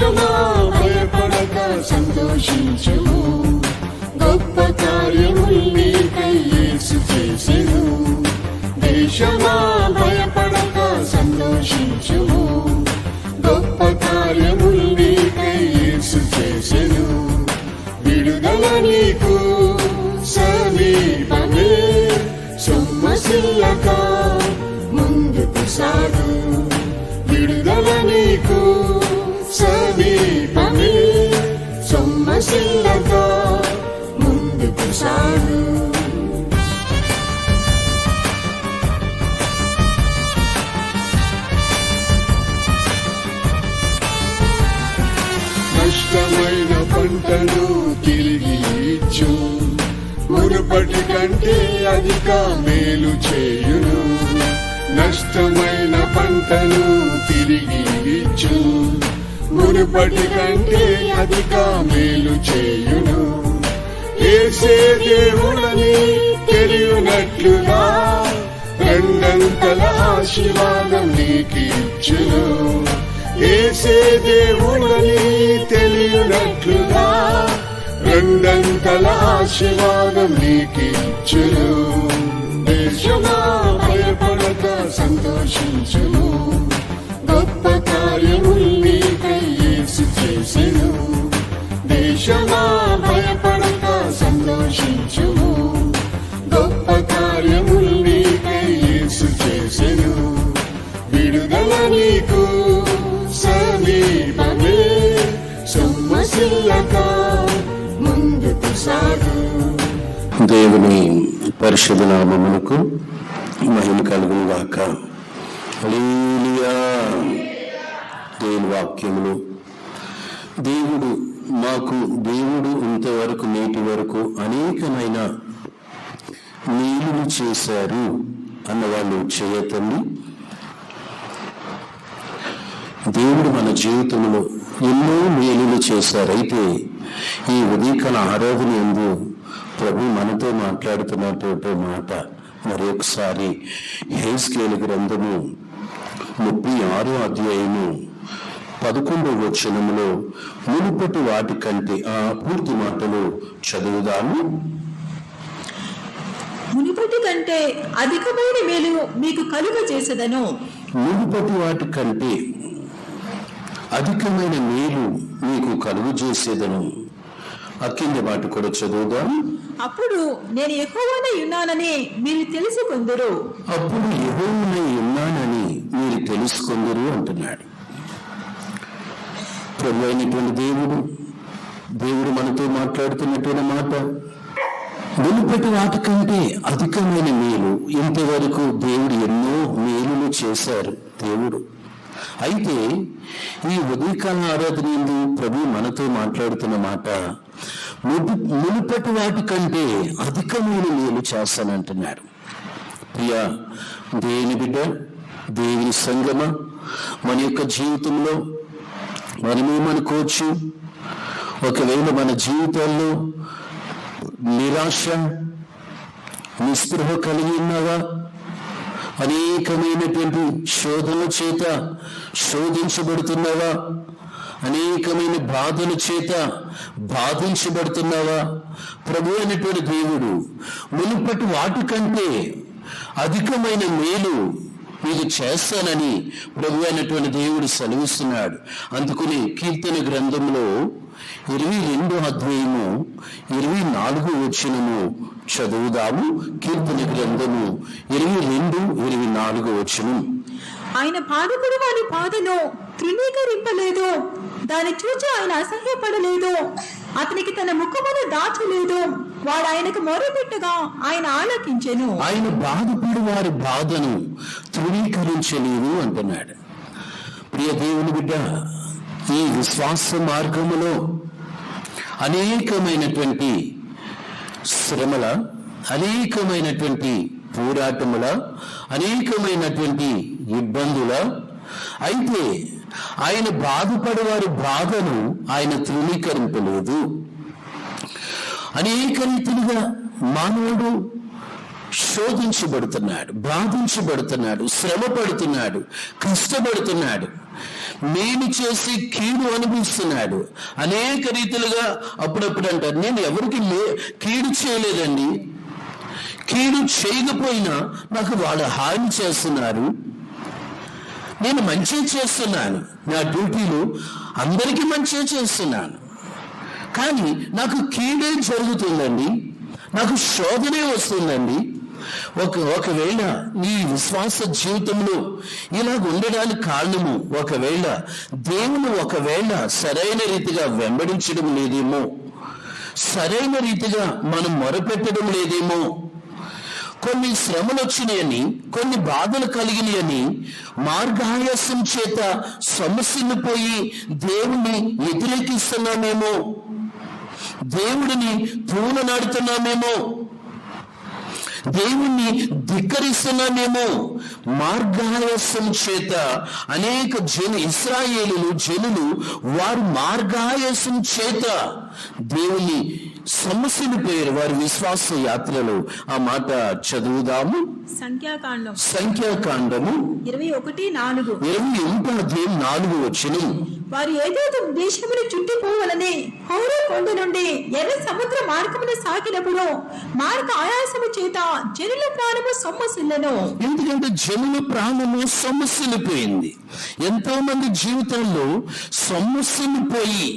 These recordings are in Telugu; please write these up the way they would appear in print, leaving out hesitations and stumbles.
దేశమా భయపడక సంతోషించుము, గొప్ప కార్యములు నీకై యేసు చేసెను. దేశమా భయపడక సంతోషించుము, గొప్ప కార్యములు నీకై యేసు చేసెను. విడుదల నీకు సమీపమే, సొమ్మసిల్లక ముందుకు సాగు. విడుదల నీకు సమీపమే, సొమ్మసిల్లక ముందుకు సాగు. నష్టమైన పంటను తిరిగి ఇచ్చు, మునుపటి కంటే అధిక మేలు చేయును. నష్టమైన పంటను తిరిగి ఇచ్చు, మునుపటి కంటే అధిక మేలు చేయును. యేసే దేవుడని తెలియనట్లుగా రెండంతల ఆశీర్వాదం నీకిచ్చును. యేసే దేవుడని తెలియనట్లుగా రెండంతల ఆశీర్వాదం నీకిచ్చును. దేశమా భయపడక సంతోషించుము, గొప్ప కార్యములు నీకై యేసు చేసెను. దేశమా భయపడక సంతోషించుము, గొప్ప కార్యములు నీకై యేసు చేసెను. విడుదల నీకు సమీపమే, సొమ్మసిల్లక ముందుకు సాగు. దేవుని పరిశుద్ధ నామమునకు మహిమ కలుగును గాక. హల్లెలూయా. దేవుని వాక్యములు, దేవుడు ఇంతవరకు నేటి వరకు అనేకమైన మేలులు చేశారు అన్నవాళ్ళు చేయతండి. దేవుడు మన జీవితంలో ఎన్నో మేలులు చేశారు. అయితే ఈ ఉదయకాల ఆరాధన యందు ప్రభు మనతో మాట్లాడుతున్నటువంటి మాట మరి ఒకసారి యెహెజ్కేలు గ్రంథము 36వ అధ్యాయము 11వ వచనములో మునుపటి వాటి కంటే ఆ పూర్తి మాటలు చదువుదాము. మునుపటి కంటే అధికమైన మేలు మీకు కలుగజేసెదను. మునుపటి వాటి కంటే అధికమైన మేలు మీకు కలుగజేసేదను. ఆ కింద మాట కూడా చదువుదాం. అప్పుడు నేను యెహోవానై ఉన్నానని మీరు తెలుసుకొందురు. అప్పుడు యెహోవానై ఉన్నానని మీరు తెలుసుకొందురు అంటున్నాడు. ప్రభు అయినటువంటి దేవుడు మనతో మాట్లాడుతున్నటువంటి మాట, వెలుపటి వాటికంటే అధికమైన మేలు. ఇంతవరకు దేవుడు ఎన్నో మేలులు చేశారు దేవుడు. అయితే ఈ ఉదయకాల ఆరాధన యందు ప్రభు మనతో మాట్లాడుతున్న మాట, మునుపటి వాటి కంటే అధికమైన మేలు చేస్తానంటున్నాడు. ప్రియా దేవుని బిడ్డ, దేవుని సంగమ, మన యొక్క జీవితంలో మనమేమనుకోవచ్చు, ఒకవేళ మన జీవితాల్లో నిరాశ నిస్పృహ కలిగి ఉన్నావా? అనేకమైనటువంటి శోధనల చేత శోధించబడుతున్నావా? అనేకమైన బాధల చేత బాధించబడుతున్నావా? ప్రభు అయినటువంటి దేవుడు మునుపటి వాటి కంటే అధికమైన మేలు మీకు చేస్తానని ప్రభు అయినటువంటి దేవుడు సెలవిస్తున్నాడు. అందుకని కీర్తన గ్రంథంలో 22వ అధ్యాయము 24వ వచనము చదువుదాము. కీర్తన గ్రంథము 22-24వ వచనం. ఆయన పాదకుడు వారి బాధను తృణీకరింపలేదు, దాన్ని చూచి ఆయన అసహ్యపడలేదు, అతనికి తన ముఖమును దాచలేదు. వాడు ఆయనకు మొరపెట్టగా ఆయన ఆలకించెను. ఆయన బాధపడి వారి బాధను తృణీకరించలేదు అంటున్నాడు. ప్రియ దేవుని బిడ్డ, ఈ విశ్వాస మార్గములో అనేకమైనటువంటి శ్రమల, అనేకమైనటువంటి పోరాటముల, అనేకమైనటువంటి ఇబ్బందుల, అయితే ఆయన బాధపడే వారి బాధను ఆయన తృణీకరింపలేదు. అనేక రీతిలుగా మానవుడు శోధించబడుతున్నాడు, బాధించబడుతున్నాడు, శ్రమ పడుతున్నాడు, కష్టపడుతున్నాడు. మేలు చేసి కీడు అనిపిస్తున్నాడు. అనేక రీతిలుగా అప్పుడప్పుడు అంటారు, నేను ఎవరికి కీడు చేయలేదండి, కీడు చేయకపోయినా నాకు వాళ్ళు హాని చేస్తున్నారు, నేను మంచి చేస్తున్నాను, నా డ్యూటీలు అందరికీ మంచి చేస్తున్నాను, కానీ నాకు కీడే జరుగుతుందండి, నాకు శోధనే వస్తుందండి. ఒకవేళ నీ విశ్వాస జీవితంలో ఇలా ఉండడానికి కారణము ఒకవేళ దేవుని సరైన రీతిగా వెంబడించడం లేదేమో, సరైన రీతిగా మనం మొరపెట్టడం లేదేమో, కొన్ని శ్రమలు వచ్చినాయని, కొన్ని బాధలు కలిగినాయని మార్గాయాసం చేత సమస్యలు పోయి దేవుణ్ణి వ్యతిరేకిస్తున్నామేమో, దేవుడిని తూలనాడుతున్నామేమో, దేవుణ్ణి ధిక్కరిస్తున్నామేమో. మార్గాయాసం చేత అనేక ఇశ్రాయేలీయులు జనులు వారు మార్గాయాసం చేత దేవుని సమస్యలు పోయారు వారి విశ్వాస యాత్రలో. ఆ మాట చదువుదాము. సంఖ్యాకాండము 21:4 వారు ఏదేదో దేశమును చుట్టిపోవాలని హోరు కొండ నుండి ఎర్ర సముద్ర మార్గమును సాగినప్పుడు మార్గ ఆయాసము చేత జనుల ప్రాణము సొమ్మసిల్లెను. ఎందుకంటే జనుల ప్రాణము సొమ్మసిల్లి పోయింది. ఎంతో మంది జీవితంలో సొమ్మసిల్లి పోయి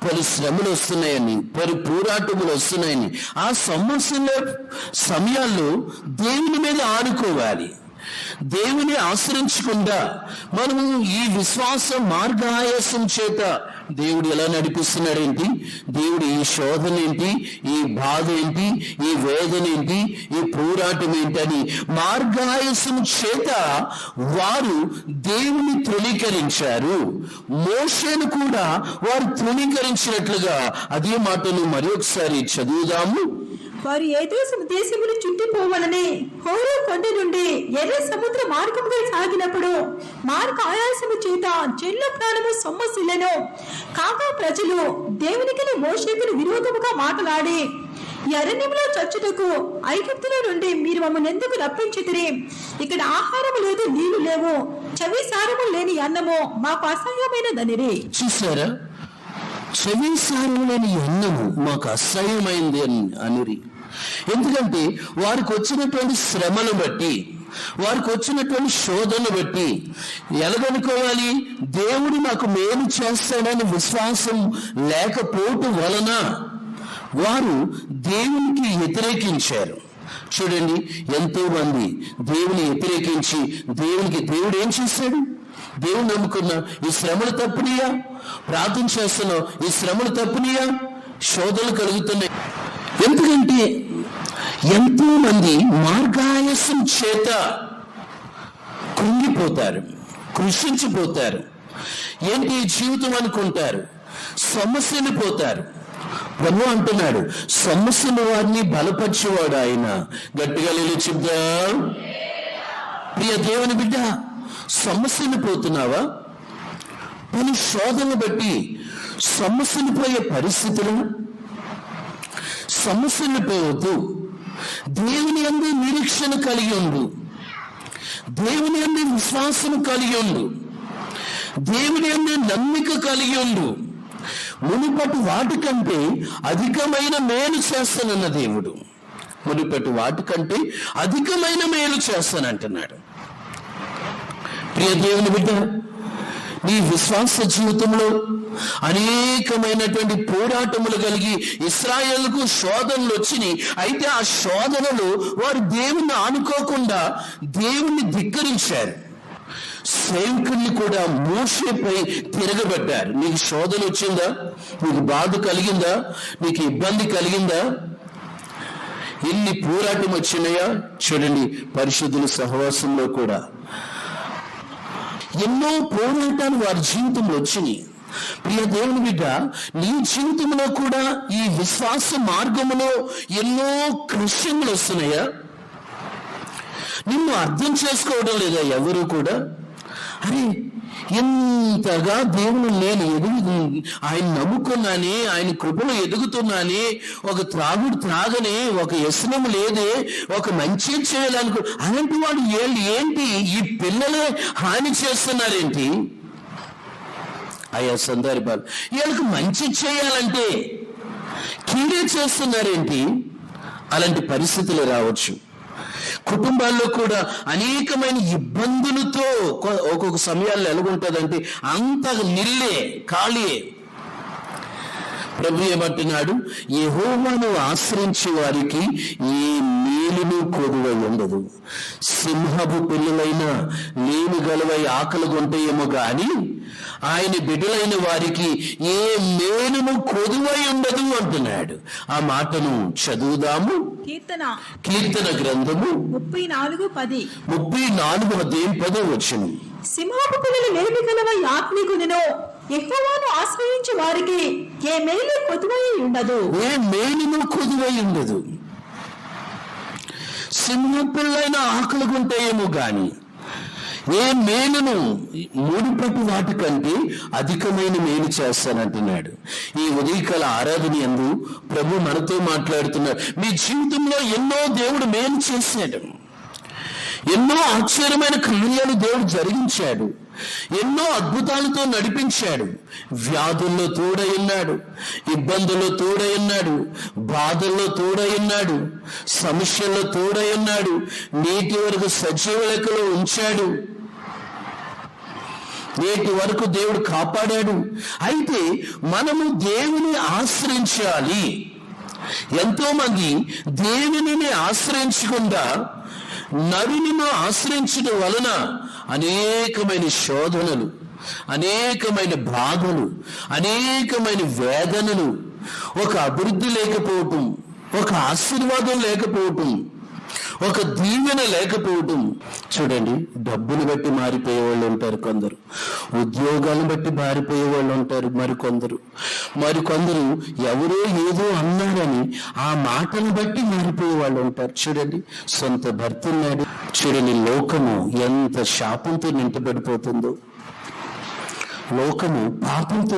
పలు శ్రమలు వస్తున్నాయని, పలు పోరాటములు వస్తున్నాయని, ఆ సమస్యల సమయాల్లో దేవుని మీద ఆడుకోవాలి. దేవుని ఆశ్రయించకుండా మనము ఈ విశ్వాస మార్గాయాసం చేత దేవుడు ఎలా నడిపిస్తున్నాడేంటి, దేవుడు ఈ శోధన ఏంటి, ఈ బాధ ఏంటి, ఈ వేదన ఏంటి, ఈ పోరాటం ఏంటని మార్గాయాసం చేత వారు దేవుని తృణీకరించారు. మోషేను కూడా వారు తృణీకరించినట్లుగా అదే మాటను మరొకసారి చదువుదాము. వారు ఏదో దేశమును చుట్టిపోవాలని హోరు కొండ నుండి ఎర్ర సముద్ర మార్గముగా సాగినప్పుడు మార్గ ఆయాసము చేత జనుల ప్రాణము సొమ్మసిల్లెను. కాగా ప్రజలు దేవునికి మోషేకు విరోధముగా మాట్లాడి, ఈ అరణ్యంలో చచ్చుటకు ఐగుప్తులో నుండి మీరు మమ్మల్ని ఎందుకు రప్పించితిరి? ఇక్కడ ఆహారము లేదు, నీళ్లు లేవు, చెవి సారము లేని అన్నము మాకు అసహ్యమైనదనిరి. చూసారా, చెవి సారము లేని అన్నము మాకు అసహ్యమైంది అనిరి. ఎందుకంటే వారికి వచ్చినటువంటి శ్రమను బట్టి, వారికి వచ్చినటువంటి శోధన బట్టి ఎలాగనుకోవాలి, దేవుడు నాకు మేలు చేస్తాడని విశ్వాసం లేకపోవటం వలన వారు దేవునికి వ్యతిరేకించారు. చూడండి, ఎంతో మంది దేవుని వ్యతిరేకించి దేవుడు ఏం చేశాడు? దేవుడు నమ్ముకున్నా ఈ శ్రమలు తప్పునియా, ప్రార్థన చేస్తున్నావు ఈ శ్రమలు తప్పునియా, శోధనలు కలుగుతున్నాయి. ఎందుకంటే ఎంతో మంది మార్గాయాసం చేత కృంగిపోతారు, కృషించిపోతారు. ఏంటి జీవితం అనుకుంటారు, సమస్యలు పోతారు. ప్రభు అంటున్నాడు, సమస్యలు వారిని బలపరిచేవాడు ఆయన. గట్టిగా లేని చెప్దాం. ప్రియ దేవుని బిడ్డ, సమస్యలు పోతున్నావా? కొన్ని శోధనలు బట్టి సమస్యలు పోయే పరిస్థితులు, సమస్యలు పోవద్దు. దేవుని యందు నిరీక్షణ కలిగి ఉండు, దేవుని యందు విశ్వాసం కలిగి ఉండు, దేవుని యందు నమ్మిక కలిగి ఉండు. మునుపటి వాటికంటే అధికమైన మేలు చేస్తానన్న దేవుడు, మునుపటి వాటికంటే అధికమైన మేలు చేస్తానంటున్నాడు. ప్రియ దేవుని బిడ్డ, నీ విశ్వాస జీవితంలో అనేకమైనటువంటి పోరాటములు కలిగి ఇశ్రాయేలుకు శోధనలు వచ్చినాయి. అయితే ఆ శోధనలు వారు దేవుణ్ణి ఆనుకోకుండా దేవుణ్ణి ధిక్కరించారు. సేవకుల్ని కూడా మోషేపై తిరగబడ్డారు. నీకు శోధన వచ్చిందా? నీకు బాధ కలిగిందా? నీకు ఇబ్బంది కలిగిందా? ఎన్ని పోరాటం వచ్చినాయా? చూడండి, పరిశుద్ధుల సహవాసంలో కూడా ఎన్నో పోరాటాలు వారి జీవితంలో వచ్చినాయి. ప్రియ దేవుని బిడ్డ, నీ జీవితంలో కూడా ఈ విశ్వాస మార్గంలో ఎన్నో కృష్యములు వస్తున్నాయా? నిన్ను అర్థం చేసుకోవడం లేదా ఎవరు కూడా? అరే, ఎంతగా దేవుని నేను ఆయన నమ్ముకున్నానే, ఆయన కృపలో ఎదుగుతున్నానే, ఒక త్రాగుడు త్రాగనే, ఒక వ్యసనం లేదే, ఒక మంచి చేయాలనుకో, అలాంటి వాడు ఏంటి ఈ పిల్లలే హాని చేస్తున్నారేంటి? ఆయా సందర్భాలు. వీళ్ళకి మంచి చేయాలంటే కీడే చేస్తున్నారేంటి? అలాంటి పరిస్థితులు రావచ్చు. కుటుంబాల్లో కూడా అనేకమైన ఇబ్బందులతో ఒక్కొక్క సమయాల్లో ఎలాగుంటుందంటే అంత నిల్లే ఖాళీ. ప్రభు ఏమంటున్నాడు, యెహోవాను ఆశ్రయించే వారికి ఏ మేలును కొదువై ఉండదు. సింహపు పిల్లలైన లేమి గలవై ఆకలి కొంటేయేమో గాని ఆయన బిడ్డలైన వారికి ఏ మేలును కొదువై ఉండదు అంటున్నాడు. ఆ మాటను చదువుదాము. కీర్తన గ్రంథము 34:10 సింహపు పిల్లలు లేమి గలవై ఆకలి కొనెను, యెహోవాను ఆశ్రయించే వారికి ఏ మేలు కొదువై ఉండదు. ఏ మేలును కొదువై ఉండదు. సింహపిల్లైన ఆకలి కొంటేయేమో గాని ఏ మేలును మూడుపటి వాటికంటే అధికమైన మేలు చేస్తానంటున్నాడు. ఈ ఉదయకాల ఆరాధన యందు ప్రభు మనతో మాట్లాడుతున్నాడు. మీ జీవితంలో ఎన్నో దేవుడు మేలు చేశాడు, ఎన్నో ఆశ్చర్యమైన కార్యాలు దేవుడు జరిగించాడు, ఎన్నో అద్భుతాలతో నడిపించాడు. వ్యాధుల్లో తోడయ్యున్నాడు, ఇబ్బందుల్లో తోడయ్యున్నాడు, బాధల్లో తోడయ్యున్నాడు, సమస్యల్లో తోడయ్యున్నాడు, నేటి వరకు సజీవ లెక్కలో ఉంచాడు, నేటి వరకు దేవుడు కాపాడాడు. అయితే మనము దేవుని ఆశ్రయించాలి. ఎంతో మంది దేవునిని ఆశ్రయించకుండా నరునిను ఆశ్రయించడం వలన అనేకమైన శోధనలు, అనేకమైన బాధలు, అనేకమైన వేదనలు, ఒక అభివృద్ధి లేకపోవటం, ఒక ఆశీర్వాదం లేకపోవటం, ఒక దీవెన లేకపోవటం. చూడండి, డబ్బులు బట్టి మారిపోయే వాళ్ళు ఉంటారు కొందరు, ఉద్యోగాలను బట్టి మారిపోయే వాళ్ళు ఉంటారు మరికొందరు ఎవరో ఏదో అన్నారని ఆ మాటను బట్టి మారిపోయే వాళ్ళు ఉంటారు. చూడండి, సొంత భర్త ఉన్నాడు, చూడండి లోకము ఎంత శాపంతో నింపబడిపోతుందో, లోకము పాపంతో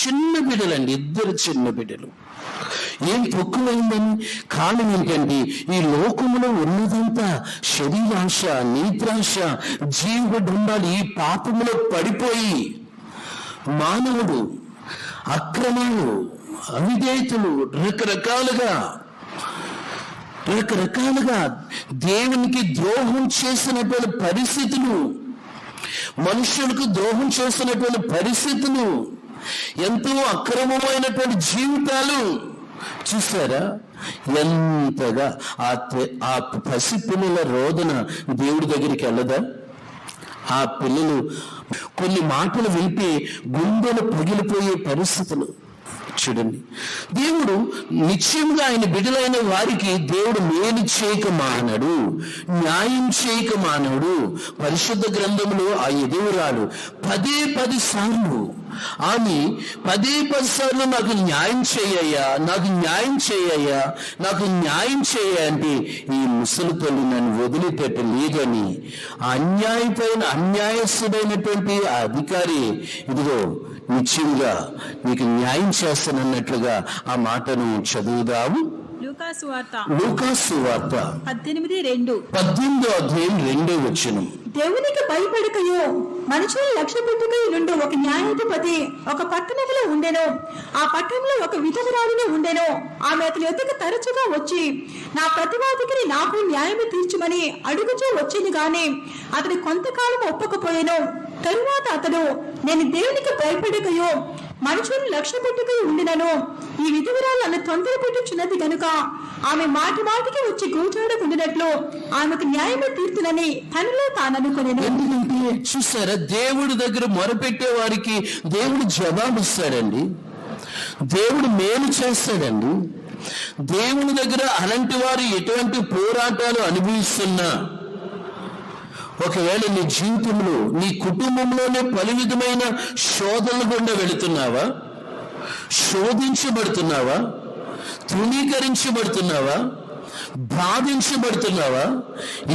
చిన్న బిడ్డలండి, 2 చిన్న బిడ్డలు. ఏం తక్కువైందని? కారణం ఏంటంటే ఈ లోకములో ఉన్నదంతా శరీరాశ, నేత్రాశ, జీవడంబాలు ఈ పాపములో పడిపోయి మానవుడు అక్రమాలు, అవిధేయతలు, రకరకాలుగా దేవునికి ద్రోహం చేసినటువంటి పరిస్థితులు, మనుషులకు ద్రోహం చేసినటువంటి పరిస్థితులు, ఎంతో అక్రమమైనటువంటి జీవితాలు. చూసారా ఎంతగా ఆ పసిపిల్లల రోదన దేవుడి దగ్గరికి వెళ్ళదా? ఆ పిల్లలు కొన్ని మాటలు వింటే గుండెలు పగిలిపోయే పరిస్థితులు. చూడండి, దేవుడు నిశ్చయంగా ఆయన బిడ్డలైన వారికి దేవుడు మేలు చేయక మానడు, న్యాయం చేయక మానడు. పరిశుద్ధ గ్రంథంలో ఆ ఎదురాడు 10 సార్లు ఆమె 10 సార్లు నాకు న్యాయం చేయ్యా, నాకు న్యాయం చేయ్యా, నాకు న్యాయం చేయ అంటే ఈ ముసలి తల్లి నన్ను వదిలిపెట్ట లేదని అన్యాయస్తుడైనటువంటి ఆ అధికారి ఇదిగో నిశ్చయంగా నీకు న్యాయం చేస్తానన్నట్లుగా ఆ మాటను చదువుదాము. లూకాసు వార్త 18:2 దేవునికి భయపడకయో మనుషులు లక్ష్య పెట్టుకై నుండి ఒక న్యాయాధిపతి ఒక పట్టణంలో ఉండెను. ఆ పట్టణంలో ఒక విధవరాలును ఉండెను. ఆమె అతని యొద్దకు తరచుగా వచ్చి నా ప్రతివాదికి నాకు న్యాయము తీర్చుమని అడుగుచూ వచ్చింది గాని అతడు కొంతకాలం ఒప్పకపోయాను. తరువాత అతడు నేను దేవునికి భయపడకయో మనుషులను లక్ష్య పెట్టుకై ఉండినను ఈ విధవరాలు నన్ను తొందర పెట్టుచున్నది గనుక ఆమె మాటికి వచ్చి గూచాడకుండినట్లు ఆమెకు న్యాయమే తీర్చునని తనలో తాను అనుకునేను. ఎందుకంటే చూసారా, దేవుడి దగ్గర మొరపెట్టే వారికి దేవుడు జవాబిస్తాడండి, దేవుడు మేలు చేస్తాడండి. దేవుని దగ్గర అలాంటి వారు ఎటువంటి పోరాటాలు అనుభవిస్తున్నా, ఒకవేళ నీ జీవితంలో నీ కుటుంబంలోనే పలు విధమైన శోధనలు గుండా వెళుతున్నావా, శోధించబడుతున్నావా, తృణీకరించబడుతున్నావా, బాధించబడుతున్నావా,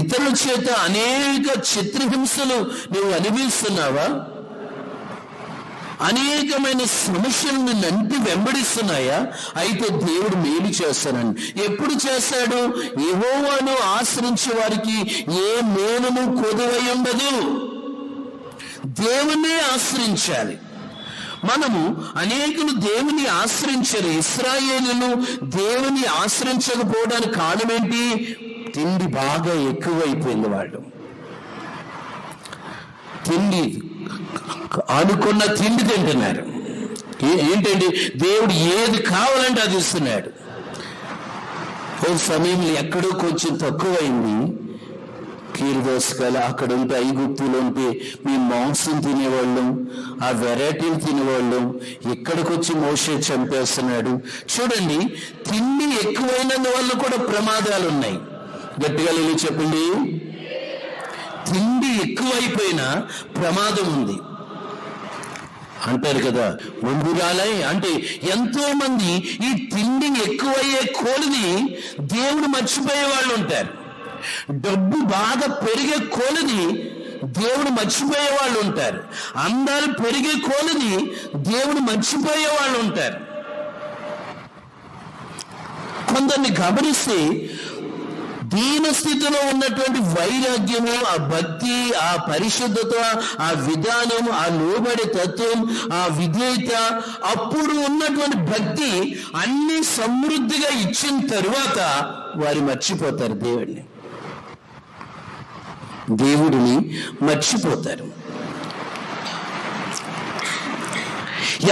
ఇతరుల చేత అనేక చిత్రహింసలు నువ్వు అనుభవిస్తున్నావా, అనేకమైన సమస్యలు నిన్ను అంటి వెంబడిస్తున్నాయా? అయితే దేవుడు మేలు చేస్తానండి. ఎప్పుడు చేస్తాడు? యెహోవాను ఆశ్రయించే వారికి ఏ మేలును కొదువై ఉండదు. దేవుణ్ణే ఆశ్రయించాలి. మనము అనేకులు దేవుని ఆశ్రయించరు. ఇశ్రాయేలును దేవుని ఆశ్రయించకపోవడానికి కారణం ఏంటి? తిండి బాగా ఎక్కువైపోయింది. వాళ్ళు తిండి అనుకున్న తిండి తింటున్నారు. ఏంటండి, దేవుడు ఏది కావాలంటే అది ఇస్తున్నాడు. ఓ సమయంలో ఎక్కడో కొంచెం తక్కువైంది. కీరదోసకాలు అక్కడ ఉంటే, ఐగుప్తులు ఉంటే మేము మాంసం తినేవాళ్ళం, ఆ వెరైటీలు తినేవాళ్ళం. ఇక్కడికి వచ్చి మోషే చంపేస్తున్నాడు. చూడండి, తిండి ఎక్కువైనందువల్ల కూడా ప్రమాదాలు ఉన్నాయి. గట్టిగా వెళ్ళి చెప్పండి. తిండి ఎక్కువైపోయినా ప్రమాదం ఉంది అంటారు కదా. ముందురాలై అంటే ఎంతో మంది ఈ తిండి ఎక్కువయ్యే కోలిని దేవుడు మర్చిపోయే వాళ్ళు ఉంటారు. డబ్బు బాగా పెరిగే కోలిని దేవుడు మర్చిపోయే వాళ్ళు ఉంటారు. అందాలు పెరిగే కోలిని దేవుడు మర్చిపోయే వాళ్ళు ఉంటారు. కొందరిని గమనిస్తే దీన స్థితిలో ఉన్నటువంటి వైరాగ్యము, ఆ భక్తి, ఆ పరిశుద్ధత, ఆ విధానం, ఆ లోబడి తత్వం, ఆ విధేయత, అప్పుడు ఉన్నటువంటి భక్తి అన్ని సమృద్ధిగా ఇచ్చిన తరువాత వారు మర్చిపోతారు దేవుడిని మర్చిపోతారు.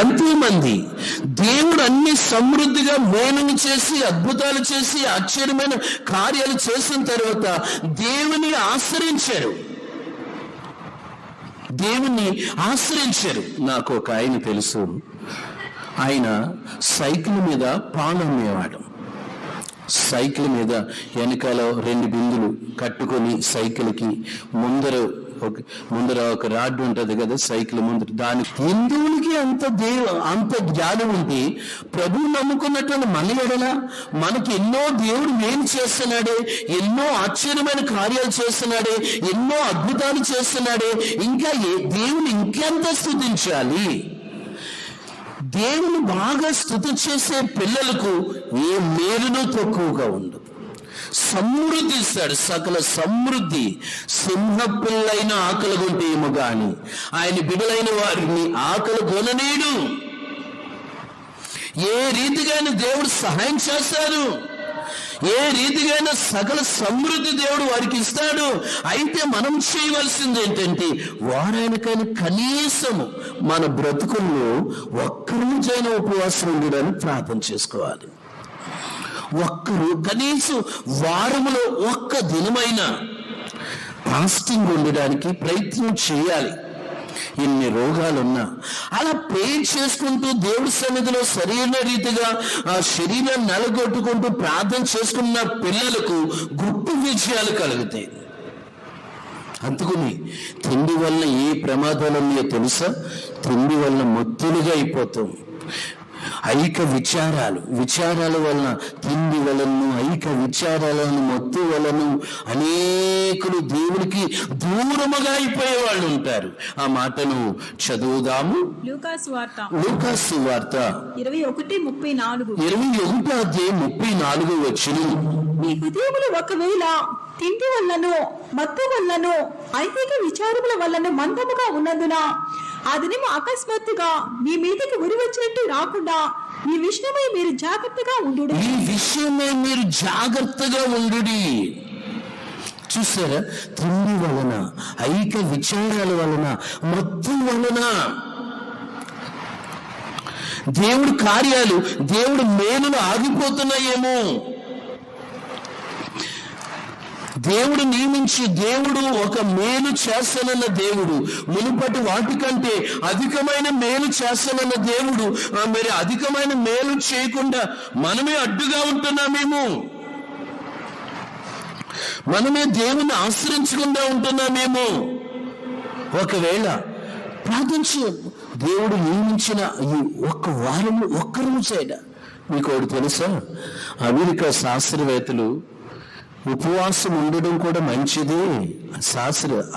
ఎంతో మంది దేవుడు అన్ని సమృద్ధిగా మేలును చేసి, అద్భుతాలు చేసి, ఆశ్చర్యమైన కార్యాలు చేసిన తర్వాత దేవుని ఆశ్రయించారు. నాకు ఒక ఆయన తెలుసు. ఆయన సైకిల్ మీద పాలు అమ్మేవాడు. సైకిల్ మీద వెనకాల 2 బిందులు కట్టుకొని సైకిల్కి ముందర ఒక రాడ్ ఉంటుంది కదా, సైకిల్ ముందర. దాని హిందువులకి అంత జ్ఞానం ఉంటే ప్రభువు నమ్ముకున్నటువంటి మన ఎడల మనకి ఎన్నో దేవుడు మేలు చేస్తున్నాడే, ఎన్నో ఆశ్చర్యమైన కార్యాలు చేస్తున్నాడే, ఎన్నో అద్భుతాలు చేస్తున్నాడే, ఇంకా దేవుని ఇంకెంత స్తుతించాలి? దేవుని బాగా స్తుతి చేసే పిల్లలకు ఏ మేలును తక్కువగా ఉండదు. సమృద్ధి ఇస్తాడు, సకల సమృద్ధి. సింహ పిల్లైన ఆకలి కొంటే ఏమో గాని ఆయన బిడ్డలైన వారిని ఆకలి కొననీడు. ఏ రీతిగా దేవుడు సహాయం చేస్తాడు, ఏ రీతిగా సకల సమృద్ధి దేవుడు వారికి ఇస్తాడు. అయితే మనం చేయవలసింది ఏంటంటే, వారానికైనా కనీసము మన బ్రతుకుల్లో ఒక్కరోజైనా ఉపవాసం ఉండడానికి ప్రార్థన చేసుకోవాలి. ఒక్కరు కనీసం వారములో ఒక్క దినమైనా ఫాస్టింగ్ ఉండడానికి ప్రయత్నం చేయాలి. ఎన్ని రోగాలున్నా అలా ప్రే చేసుకుంటూ దేవుడి సన్నిధిలో సరైన రీతిగా ఆ శరీరాన్ని నలగొట్టుకుంటూ ప్రార్థన చేసుకున్న పిల్లలకు గొప్ప విజయాలు కలుగుతాయి. అందుకని తిండి వల్ల ఏ ప్రమాదాలు ఉన్నాయో తెలుసా? తిండి వల్ల మత్తులుగా అయిపోతాం. ఐక విచారాల వలన, తిండి వలన, ఐక విచారాలను, మత్తు వలన అనేకులు దేవునికి దూరముగా అయిపోయే వాళ్ళు ఉంటారు. ఆ మాటను చదువుదాము. లూకాసు వార్త 21:34 వచనం. మీ హృదయములు ఒకవేళ తిండి వల్లను, మత్తు వల్లను, ఐహిక విచారముల వల్లను మందముగా ఉన్నందున ఆ దినము అకస్మాత్తుగా మీ మీదకి ఉరి వచ్చినట్టు రాకుండా ఈ విషయమై మీరు జాగ్రత్తగా ఉండుడి. చూసారా? తిండి వలన, ఐక విచారాల వలన, మత్తు వలన దేవుడి కార్యాలు, దేవుడి మేలులు ఆగిపోతున్నాయేమో. దేవుడు నియమించి, దేవుడు ఒక మేలు చేస్తానన్న దేవుడు, మునుపటి వాటికంటే అధికమైన మేలు చేస్తానన్న దేవుడు మరి అధికమైన మేలు చేయకుండా మనమే అడ్డుగా ఉంటున్నామేమో, మనమే దేవుని ఆశ్రయించకుండా ఉంటున్నామేమో. ఒకవేళ ప్రార్థించి దేవుడు నియమించిన ఈ ఒక్క వారము, ఒక్క రోజైనా. మీకు ఒకటి తెలుసా? అమెరికా శాస్త్రవేత్తలు ఉపవాసం ఉండడం కూడా మంచిదే,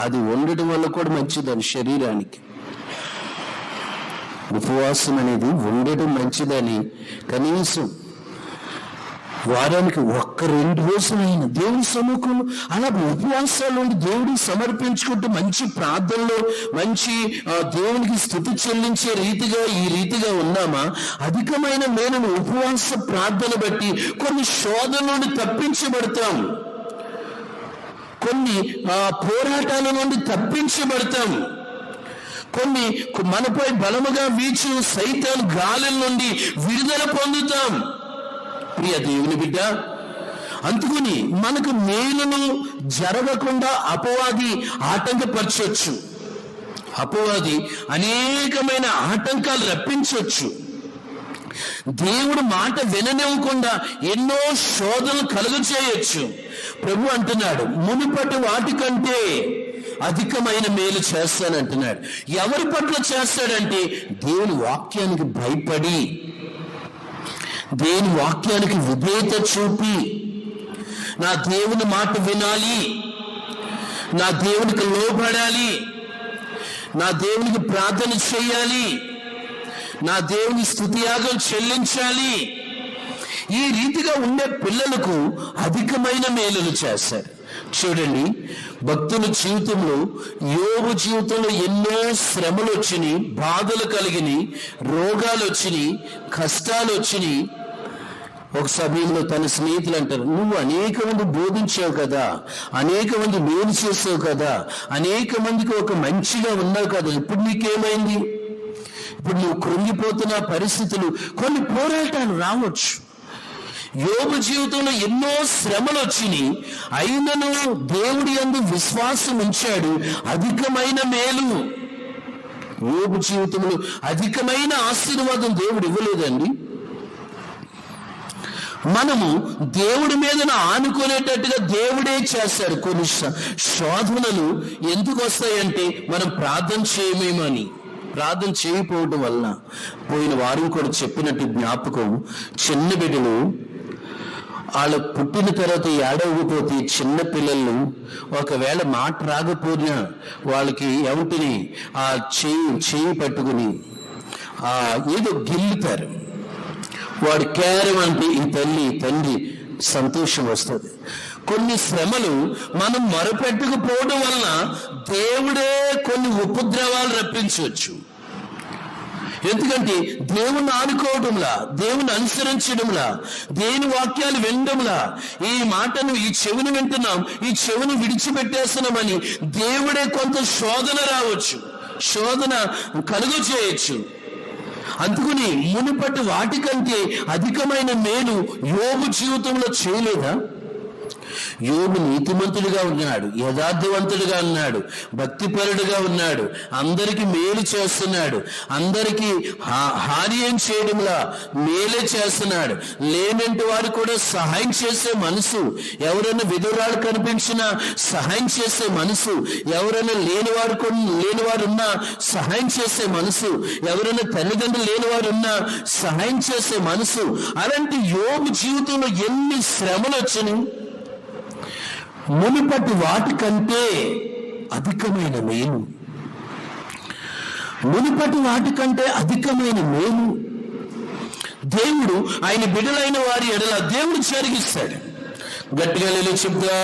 అది ఉండడం వల్ల కూడా మంచిదని శరీరానికి. ఉపవాసం అనేది ఉండడం మంచిదని కనీసం వారానికి 1-2 రోజులైన దేవుని సముఖంలో అలా ఉపవాసాలు ఉండి దేవుడికి సమర్పించుకుంటూ మంచి ప్రార్థనలో మంచి దేవునికి స్తుతి చెల్లించే రీతిగా ఈ రీతిగా ఉన్నామా? అధికమైన మేలును ఉపవాస ప్రార్థన బట్టి కొన్ని శోధన నుండి తప్పించబడతాం, కొన్ని పోరాటాల నుండి తప్పించబడతాం, కొన్ని మనపై బలముగా వీచు సైతాన్ గాలుల నుండి విడుదల పొందుతాం. ప్రియ దేవుని బిడ్డ, అందుకుని మనకు మేలును జరగకుండా అపవాది ఆటంకపరచొచ్చు, అపవాది అనేకమైన ఆటంకాలు రప్పించవచ్చు, దేవుడు మాట విననివ్వకుండా ఎన్నో శోధనలు కలుగు చేయొచ్చు. ప్రభు అంటున్నాడు, మునుపటి వాటికంటే అధికమైన మేలు చేస్తానంటున్నాడు. ఎవరి పట్ల చేస్తాడంటే దేవుని వాక్యానికి భయపడి, దేవుని వాక్యానికి విధేయత చూపి, నా దేవుని మాట వినాలి, నా దేవునికి లోబడాలి, నా దేవునికి ప్రార్థన చేయాలి, నా దేవుని స్తుతియాగం చెల్లించాలి, ఈ రీతిగా ఉండే పిల్లలకు అధికమైన మేలులు చేశారు. చూడండి, భక్తుల జీవితంలో, యోబు జీవితంలో ఎన్నో శ్రమలు వచ్చినాయి, బాధలు కలిగినాయి, రోగాలు వచ్చినాయి, కష్టాలు వచ్చినాయి. ఒక సమయంలో తన స్నేహితులు అంటారు, నువ్వు అనేక మంది బోధించావు కదా, అనేక మంది మేలు చేసావు కదా, అనేక మందికి ఒక మంచిగా ఉన్నావు కదా, ఇప్పుడు నీకేమైంది? ఇప్పుడు నువ్వు కృంగిపోతున్న పరిస్థితులు, కొన్ని పోరాటాలు రావచ్చు. యోబు జీవితంలో ఎన్నో శ్రమలు వచ్చినాయి, అయినను దేవుడి యందు విశ్వాసం ఉంచాడు, అధికమైన మేలు. యోబు జీవితంలో అధికమైన ఆశీర్వాదం దేవుడు ఇవ్వలేదండి. మనము దేవుడి మీద ఆనుకునేటట్టుగా దేవుడే చేస్తాడు. కొన్ని శోధనలు ఎందుకు వస్తాయంటే మనం ప్రార్థన చేయమేమని, ప్రార్థన చేయకపోవడం వల్ల. పోయిన వారం కూడా చెప్పినట్టు జ్ఞాపకం, చిన్న బిడ్డలు వాళ్ళు పుట్టిన తర్వాత ఏడవకపోతే, చిన్న పిల్లలు ఒకవేళ మాట రాకపోయినా వాళ్ళకి ఎవటిని ఆ చేయి పట్టుకుని ఏదో గిల్లుతారు. వాడు కేరం అంటే ఈ తండ్రి సంతోషం వస్తుంది. కొన్ని శ్రమలు మనం మొరపెట్టకపోవడం వలన దేవుడే కొన్ని ఉపద్రవాలు రప్పించవచ్చు. ఎందుకంటే దేవుణ్ణి ఆనుకోవడంలా, దేవుని అనుసరించడంలా, దేవుని వాక్యాలు వినడంలా, ఈ మాటను ఈ చెవిని వింటున్నాం, ఈ చెవిని విడిచిపెట్టేస్తున్నామని దేవుడే కొంత శోధన రావచ్చు, శోధన కలుగు చేయొచ్చు. అందుకని మునుపటి వాటికంటే అధికమైన మేలు యోబు జీవితంలో చేయలేదా? యోబు నీతిమంతుడిగా ఉన్నాడు, యథార్థవంతుడిగా ఉన్నాడు, భక్తిపరుడుగా ఉన్నాడు, అందరికి మేలు చేస్తున్నాడు, అందరికీ హాని ఏం చేయడంలా మేలే చేస్తున్నాడు. లేనంటి వారు కూడా సహాయం చేసే మనసు, ఎవరైనా విధురాలు కనిపించినా సహాయం చేసే మనసు, ఎవరైనా లేనివారు ఉన్నా సహాయం చేసే మనసు, ఎవరైనా తల్లిదండ్రులు లేనివారు ఉన్నా సహాయం చేసే మనసు. అలాంటి యోబు జీవితంలో ఎన్ని శ్రమలు వచ్చినాయి. మునుపటి వాటికంటే అధికమైన మేలు, మునుపటి వాటికంటే అధికమైన మేలు దేవుడు ఆయన బిడ్డలైన వారి ఎడల దేవుడు జరిగిస్తాడు. గట్టిగా నేను చెప్తా,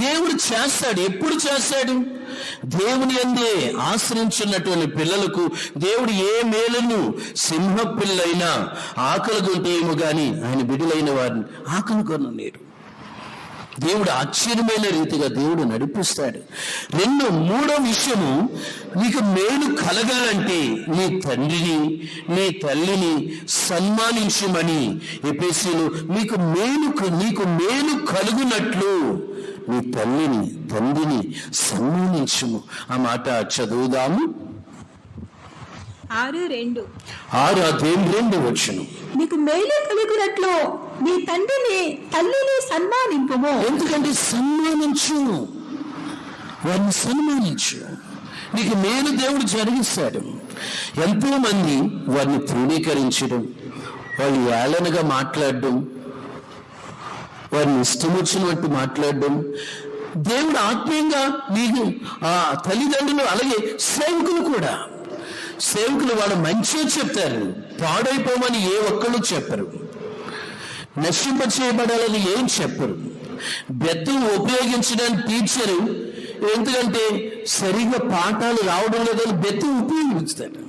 దేవుడు చేస్తాడు. ఎప్పుడు చేస్తాడు? దేవుని అందే ఆశ్రయించున్నటువంటి పిల్లలకు దేవుడు ఏ మేలును, సింహ పిల్లైనా ఆకలి కొంటేమో గాని ఆయన బిడ్డలైన వారిని ఆకలి కొనలేరు. దేవుడు ఆశ్చర్యమైన రీతిగా దేవుడు నడిపిస్తాడు. మూడో విషయము, నీకు మేలు కలగాలంటే నీ తండ్రిని నీ తల్లిని సన్మానించమని ఎఫెసీయులు నీకు మేలు కలుగునట్లు నీ తల్లిని తండ్రిని సన్మానించుము. ఆ మాట చదువుదాము. 6:2 వచ్చును. నీకు మేలు కలుగునట్లు నీ తండ్రిని తల్లిని సన్మానింపుము. ఎందుకంటే సన్మానించు, వారిని సన్మానించు. నీకు మేలు దేవుడు జరిగిస్తాడు. ఎంతో మంది వారిని తృణీకరించడం, వాళ్ళు ఏళనగా మాట్లాడడం, వారిని ఇష్టం వచ్చినట్టు మాట్లాడడం. దేవుడు ఆత్మీయంగా నీకు తల్లిదండ్రులు, అలాగే సేవకులు వాళ్ళు మంచిగా చెప్తారు, పాడైపోమని ఏ ఒక్కళ్ళు చెప్పరు. నశింప చేయబడాలని ఏం చెప్పరు. బెత్తం ఉపయోగించడానికి టీచరు ఎందుకంటే సరిగా పాఠాలు రావడం లేదని బెత్తం ఉపయోగిస్తాడు.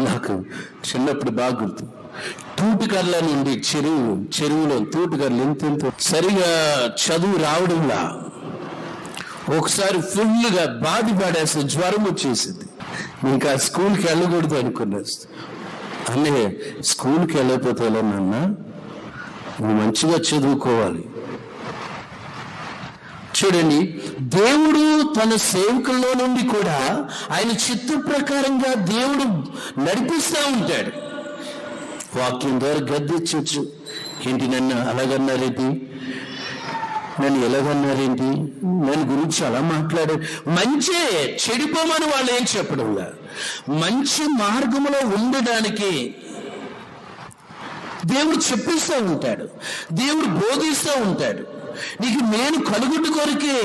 నాకు చిన్నప్పుడు బాగా గుర్తు, తూటుకర్ల నుండి చెరువులో తూటుకర్లు ఎంత సరిగా చదువు రావడంలా ఒకసారి ఫుల్గా బాధి పడేస్తే జ్వరం వచ్చేసింది. ఇంకా స్కూల్కి వెళ్ళకూడదు అనుకున్నా. అన్నయ్య స్కూల్కి వెళ్ళకపోతే ఎలా నాన్న, నువ్వు మంచిగా చదువుకోవాలి. చూడండి, దేవుడు తన సేవకుల్లో నుండి కూడా ఆయన చిత్త ప్రకారంగా దేవుడు నడిపిస్తూ ఉంటాడు. వాక్యం ద్వారా గద్దించవచ్చు. ఏంటి నన్ను అలాగన్నారేంటి, నన్ను ఎలాగన్నారేంటి, నన్ను గురించి అలా మాట్లాడారు. మంచే చెడిపోమని వాళ్ళు ఏం చెప్పడంలా, మంచి మార్గంలో ఉండడానికి దేవుడు చెప్పిస్తూ ఉంటాడు, దేవుడు బోధిస్తూ ఉంటాడు. నీకు నేను కలుగుట కొరకే,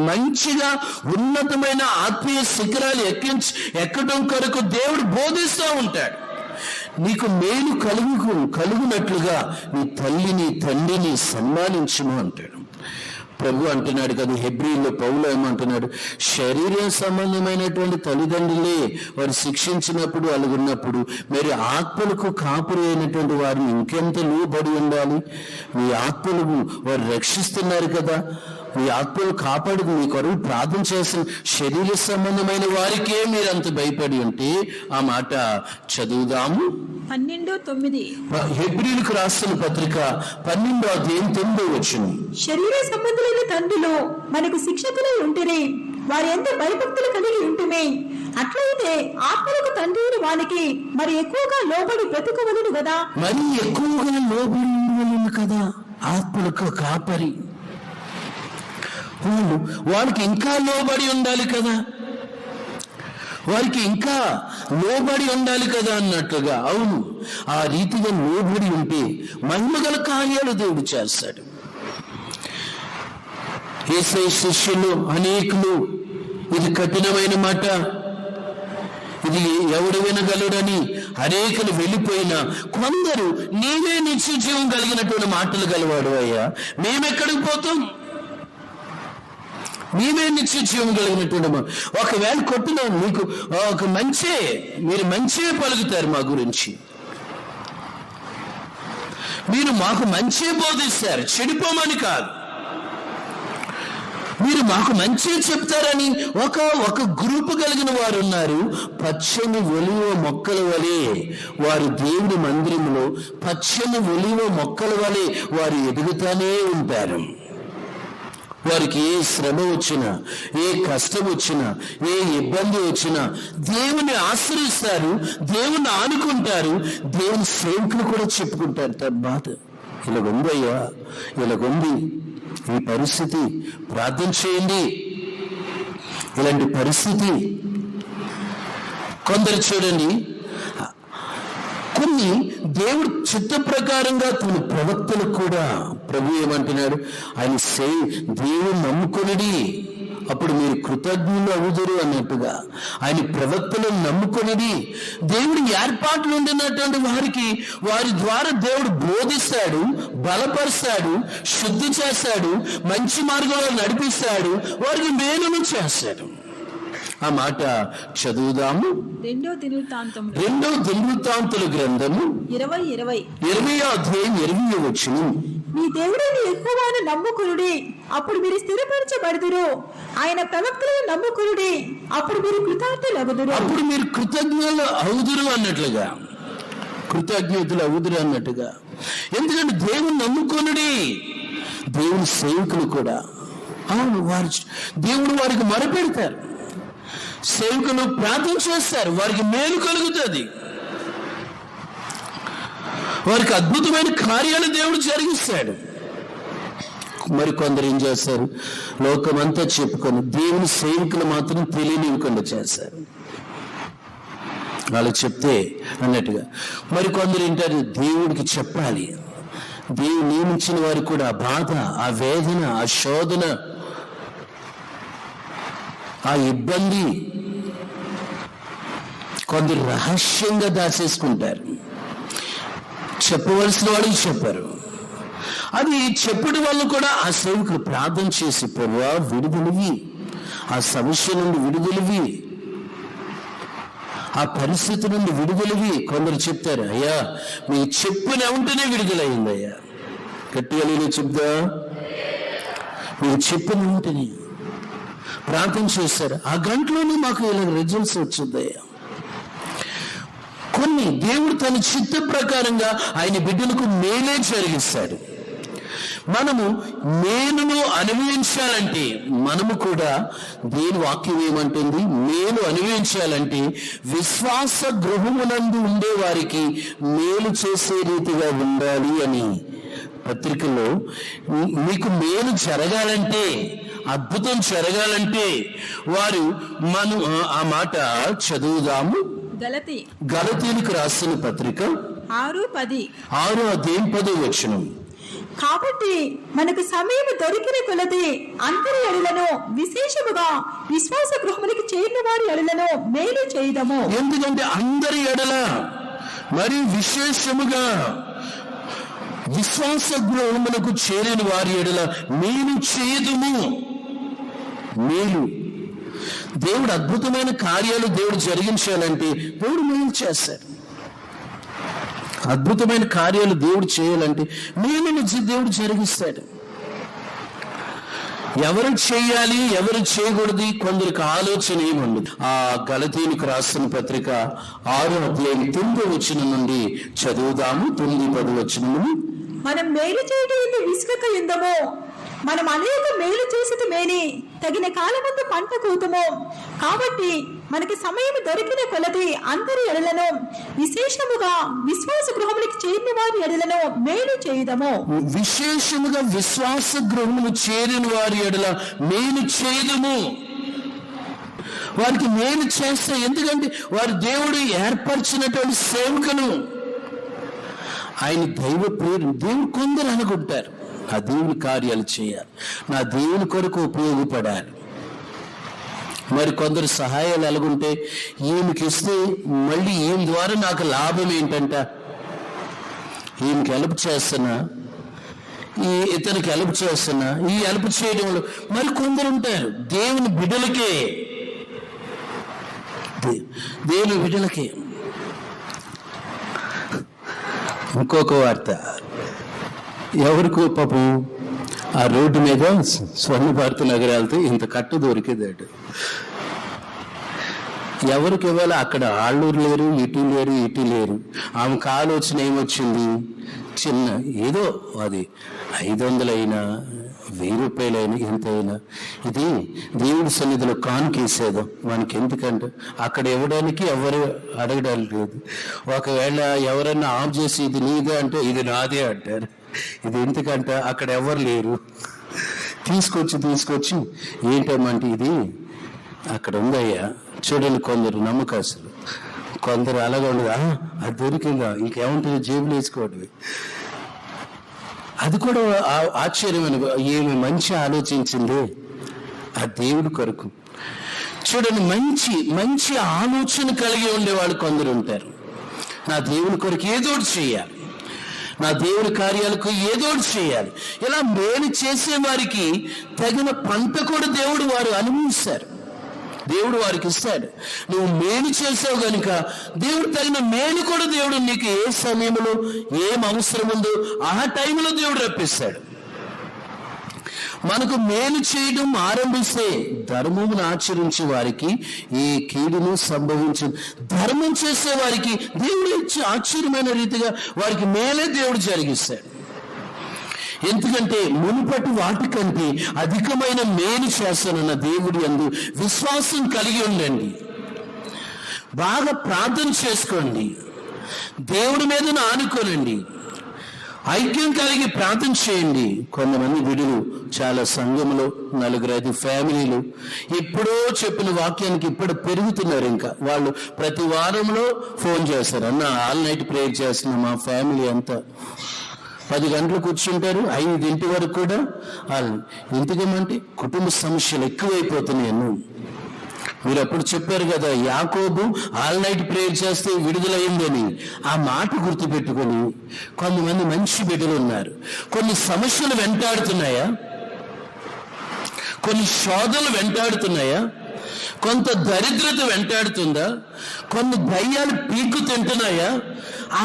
మంచిగా ఉన్నతమైన ఆత్మీయ శిఖరాలు ఎక్కడం కొరకు దేవుడు బోధిస్తూ ఉంటాడు. నీకు మేలు కలుగునట్లుగా నీ తల్లిని తండ్రిని సన్మానించుము అంటాడు. ప్రభు అంటున్నాడు కదా, హెబ్రీలో పౌలు ఏమంటున్నాడు, శరీర సంబంధమైనటువంటి తల్లిదండ్రులే వారు శిక్షించినప్పుడు అలుగున్నప్పుడు మీరు ఆత్మలకు కాపురి అయినటువంటి వారిని ఇంకెంత లోబడి ఉండాలి. మీ ఆత్మలకు వారు రక్షిస్తున్నారు కదా, మీ ఆత్మలు కాపాడు మీ కొరకు ప్రార్థన చేసిన శరీర సంబంధమైన వారికే మీరు అంత భయపడి ఉంటే, ఆ మాట చదువుదాము. 12:9 హెబ్రీలకు రాసిన పత్రిక 12:9 శరీర సంబంధులైన తండ్రులు మనకు శిక్షకులై ఉంటేనే వారి ఎంత భయభక్తులు కలిగి ఉంటుమే, అట్లయితే ఆత్మలకు తండ్రి వానికి మరి ఎక్కువగా లోబడి బ్రతుకవలను కదా. మరి ఎక్కువగా లోబడి ఉండవలను కదా. ఆత్మలకు కాపరి వారికి ఇంకా లోబడి ఉండాలి కదా, వారికి ఇంకా లోబడి ఉండాలి కదా అన్నట్లుగా. అవును, ఆ రీతిగా లోబడి ఉంటే మహిమగల కార్యాలు దేవుడు చేస్తాడు. యేసయ్య శిష్యులు అనేకులు, ఇది కఠినమైన మాట, ఇది ఎవడు వినగలడని అనేకులు వెళ్ళిపోయినా కొందరు నీవే నిత్య జీవం కలిగినటువంటి మాటలు గలవాడు అయ్యా, మేమెక్కడికి పోతాం, నీవే నిత్య జీవం కలిగినటువంటి ఒకవేళ కొట్టినా మీకు ఒక మీరు మంచే పలుకుతారు మా గురించి, మీరు మాకు మంచే బోధిస్తారు, చెడిపోమని కాదు, మీరు మాకు మంచి చెప్తారని ఒక గ్రూపు కలిగిన వారు ఉన్నారు. పచ్చని ఒలివ మొక్కల వలె వారు దేవుని మందిరంలో పచ్చని ఒలివ మొక్కల వలె వారు ఎదుగుతానే ఉంటారు. వారికి ఏ శ్రమ వచ్చినా, ఏ కష్టం వచ్చినా, ఏ ఇబ్బంది వచ్చినా దేవుని ఆశ్రయిస్తారు, దేవుని ఆనుకుంటారు, దేవుని సేవకులు కూడా చెప్పుకుంటారు తన బాధ. ఇలాగుందయ్యా, ఇలాగుంది ఈ పరిస్థితి, ప్రార్థన చేయండి. ఇలాంటి పరిస్థితి కొందరు చూడండి, కొన్ని దేవుడు చిత్త ప్రకారంగా తన ప్రవక్తలకు కూడా ప్రభు ఏమంటున్నాడు, ఆయన దేవుడు నమ్ముకొనిడి అప్పుడు మీరు కృతజ్ఞులు అవుదురు అన్నట్టుగా ఆయన ప్రవక్తలను నమ్ముకొనిడి. దేవుడి ఏర్పాట్లు ఉండినటువంటి వారికి వారి ద్వారా దేవుడు బోధిస్తాడు, బలపరుస్తాడు, శుద్ధి చేస్తాడు, మంచి మార్గంలో నడిపిస్తాడు, వారికి మేలును చేస్తాడు. ఆ మాట చదువుదాము. 2వ దినవృత్తాంతుల గ్రంథము 20:20 మీ దేవుడైన యెహోవాను నమ్ముకొనుడి, అప్పుడు మీరు స్థిరపరచబడుదురు. ఆయన ప్రవక్తలను నమ్ముకొనుడి, అప్పుడు మీరు కృతజ్ఞులగుదురు. అప్పుడు మీరు కృతజ్ఞతలు అవుదురు అన్నట్లుగా, కృతజ్ఞతలు అవుదురు అన్నట్టుగా. ఎందుకంటే దేవుని నమ్ముకొనుడి. దేవుని సేవకులు కూడా అవును, దేవుడు వారికి మొరపెడతారు, సేవకులు ప్రార్థన చేస్తారు, వారికి మేలు కలుగుతుంది, వారికి అద్భుతమైన కార్యాలు దేవుడు జరిగిస్తాడు. మరి కొందరు ఏం చేస్తారు, లోకమంతా చెప్పుకొని దేవుని సేవకులు మాత్రం తెలియనివ్వకుండా చేస్తారు, వాళ్ళు చెప్తే అన్నట్టుగా. మరి కొందరు ఏంటారు, దేవుడికి చెప్పాలి, దేవుడు నియమించిన వారికి కూడా ఆ బాధ, ఆ వేదన, ఆ శోధన, ఆ ఇబ్బంది కొందరు రహస్యంగా దాచేసుకుంటారు. చెప్పవలసిన వాళ్ళకి చెప్పారు. అది చెప్పడం వల్ల కూడా ఆ సేవకులు ప్రార్థన చేసి, ప్రభువా విడుదలవి, ఆ సమస్య నుండి విడుదలవి, ఆ పరిస్థితి నుండి విడుదలవి. కొందరు చెప్తారు, అయ్యా మీకు చెప్పిన వెంటనే విడుదలయ్యిందయ్యా. గట్టిగా నేను చెప్తా, మీరు చెప్పిన వెంటనే ప్రార్థన చేశారు, ఆ గంటలోనే మాకు ఇలా రిజల్ట్స్ వచ్చిందయ్యా. కొన్ని దేవుడు తన చిత్త ప్రకారంగా ఆయన బిడ్డలకు మేలే జరిగిస్తాడు. మనము మేలును అనుభవించాలంటే, మనము కూడా దేని వాక్యం ఏమంటుంది, మేలు అనుభవించాలంటే విశ్వాస గృహమునందు ఉండే వారికి మేలు చేసే రీతిగా ఉండాలి అని పత్రికలో. మీకు మేలు జరగాలంటే, అద్భుతం జరగాలంటే వారు ఆ మాట చదువుదాము. గలతీయులకు రాసిన పత్రిక 6:10. కాబట్టి మనకు సమయం దొరికిన కొలది అందరి ఎడలను, విశేషముగా విశ్వాస గృహమునికి చేరిన వారి ఎడలను మేలు చేయదము. ఎందుకంటే అందరి ఎడల, మరి విశేషముగా విశ్వాస గృహములకు చేరిన వారి ఎడల మేలు చేయదము. మేలు, దేవుడు అద్భుతమైన కార్యాలు దేవుడు జరిగించాలంటే దేవుడు మేలు చేస్తాడు. అద్భుతమైన కార్యాలు దేవుడు చేయాలంటే మేలును దేవుడు జరిగిస్తాడు. ఎవరు చేయాలి, ఎవరు చేయకూడదు, కొందరికి ఆలోచన ఏముండదు. ఆ గలతీయులకు రాసిన పత్రిక 6:9 నుండి చదువుదాము. 9-10 మనం మేలు చేయడం విసుకక ఎందమో, మనం అనేక మేలు చేసేది మేని తగిన కాలమందు పంట కూతము. కాబట్టి మనకి సమయం దొరికిన కొలది అందరి ఎడలను, విశేషముగా విశ్వాస గృహములకు చేరిన వారి ఎడలను మేలు చేయదము. విశేషముగా విశ్వాస గృహములు చేరిన వారి ఎడల మేలు చేయదము. వారికి మేలు చేస్తే, ఎందుకంటే వారు దేవుడు ఏర్పరిచినటువంటి సేవకులు, ఆయన దైవ ప్రేరు. దేవుడు కొందరు అనుకుంటారు, ఆ దేవుని కార్యాలు చేయాలి, నా దేవుని కొరకు ఉపయోగపడాలి. మరి కొందరు సహాయాలు ఎలాగుంటే, ఈమెకి ఇస్తే మళ్ళీ ఈమె ద్వారా నాకు లాభం ఏంటంట, ఈమెకి హెల్ప్ చేస్తున్నా, ఇతనికి హెల్ప్ చేస్తున్నా, ఈ హెల్ప్ చేయడంలో. మరి కొందరు ఉంటారు దేవుని బిడ్డలకే, దేవుని బిడ్డలకే. ఇంకొక వార్త, ఎవరికో పాపం ఆ రోడ్డు మీద స్వర్ణ భారత నగరాలతో ఇంత కట్టు దొరికేదాడు. ఎవరికి ఇవ్వాలి, అక్కడ ఆళ్ళూరు లేరు, ఇటు లేరు. ఆమెకు ఆలోచన ఏమొచ్చింది, చిన్న ఏదో అది 500 అయినా 1000 రూపాయలైనా ఎంతైనా ఇది దేవుడి సన్నిధిలో కానుకేసేదాం. మనకి ఎందుకంటే అక్కడ ఇవ్వడానికి ఎవరు అడగడానికి లేదు. ఒకవేళ ఎవరన్నా ఆఫ్ చేసి ఇది నీదే అంటే ఇది నాదే అంటారు. ఇది ఎందుకంటే అక్కడ ఎవరు లేరు. తీసుకొచ్చి ఏంటమ్మంటే ఇది అక్కడ ఉందయ్యా చూడండి. కొందరు నమ్మకస్తులు, కొందరు అలాగే ఉండదు, అది దొరికిందా ఇంకేముంటుంది జేబులు వేసుకోవడమే. అది కూడా ఆశ్చర్యమైన, ఏమి మంచి ఆలోచించింది ఆ దేవుడి కొరకు. చూడండి, మంచి ఆలోచన కలిగి ఉండేవాళ్ళు కొందరు ఉంటారు. నా దేవుని కొరకు ఏదోటి చేయాలి, నా దేవుని కార్యాలకు ఏదోటి చేయాలి. ఇలా మేలు చేసే వారికి తగిన పంట కూడా దేవుడు వారు అనుభవిస్తారు, దేవుడు వారికి ఇస్తాడు. నువ్వు మేలు చేసావు కనుక దేవుడు తగిన మేలు కూడా దేవుడు నీకు ఏ సమయంలో ఏం అవసరం ఉందో ఆ టైంలో దేవుడు రప్పిస్తాడు. మనకు మేలు చేయడం ఆరంభిస్తే ధర్మమును ఆచరించే వారికి ఏ కీడును సంభవించు. ధర్మం చేసే వారికి దేవుడు ఇచ్చి ఆశ్చర్యమైన రీతిగా వారికి మేలే దేవుడు జరిగిస్తాడు. ఎందుకంటే మునుపటి వాటికంటే అధికమైన మేలు చేస్తానన్న దేవుడి యందు విశ్వాసం కలిగి ఉండండి. బాగా ప్రార్థన చేసుకోండి, దేవుడి మీద ఆనుకోనండి, ఐక్యం కలిగి ప్రార్థన చేయండి. కొంతమంది విడులు చాలా సంఘంలో 4-5 ఫ్యామిలీలు ఎప్పుడో చెప్పిన వాక్యానికి ఇప్పుడు పెరుగుతున్నారు. ఇంకా వాళ్ళు ప్రతి వారంలో ఫోన్ చేస్తారు, అన్న ఆల్ నైట్ ప్రేయర్ చేస్తున్నా మా ఫ్యామిలీ అంతా. 10 గంటలు కూర్చుంటారు, 5 వరకు కూడా వాళ్ళు. ఎందుకేమంటే కుటుంబ సమస్యలు ఎక్కువైపోతున్నాయి. మీరు అప్పుడు చెప్పారు కదా, యాకోబు ఆల్ నైట్ ప్రేయర్ చేస్తే విడుదలైందని. ఆ మాట గుర్తుపెట్టుకొని, కొంతమంది మంచి బిడ్డలు ఉన్నారు. కొన్ని సమస్యలు వెంటాడుతున్నాయా, కొన్ని శోధనలు వెంటాడుతున్నాయా, కొంత దరిద్రత వెంటాడుతుందా, కొన్ని దయ్యాలు పీకు తింటున్నాయా,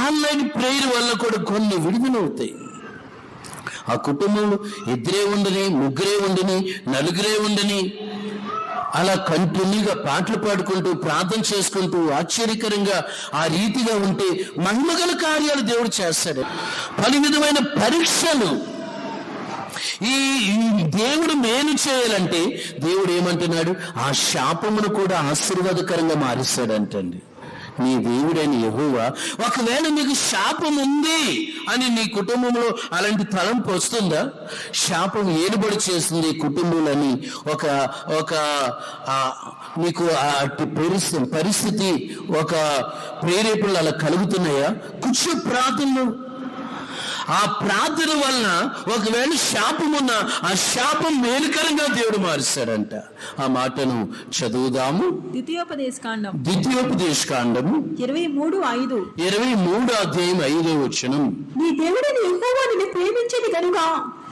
ఆన్లైన్ ప్రేయర్ వల్ల కూడా కొన్ని విడుదలవుతాయి. ఆ కుటుంబంలో ఇద్దరే ఉండని, ముగ్గురే ఉండని, నలుగురే ఉండని, అలా కంటిన్యూగా పాటలు పాడుకుంటూ ప్రార్థన చేసుకుంటూ ఆశ్చర్యకరంగా ఆ రీతిగా ఉంటే మహిమగల కార్యాలు దేవుడు చేస్తాడు. పలు విధమైన పరీక్షలు ఈ దేవుడు మేలు చేయాలంటే దేవుడు ఏమంటున్నాడు, ఆ శాపమును కూడా ఆశీర్వాదకరంగా మారుస్తాడంటండి. నీ దేవుడైన యెహోవా, ఒకవేళ నీకు శాపం ఉంది అని నీ కుటుంబంలో అలాంటి తలంపు వస్తుందా, శాపం ఏలుబడి చేస్తుంది కుటుంబంలోని ఒక నీకు పరిస్థితి, ఒక ప్రేరేపణలు అలా కలుగుతున్నాయా, కూర్చో ప్రార్థనలు. ఆ ప్రార్థన వలన ఒకవేళ శాపం ఉన్న ఆ శాపం మేలుకరంగా దేవుడు మారుస్తాడంట. ఆ మాటను చదువుదాము. ద్వితీయోపదేశకాండము 23:5 23:5. నీ దేవుడని యెహోవా నిన్ను ప్రేమించేది గనుక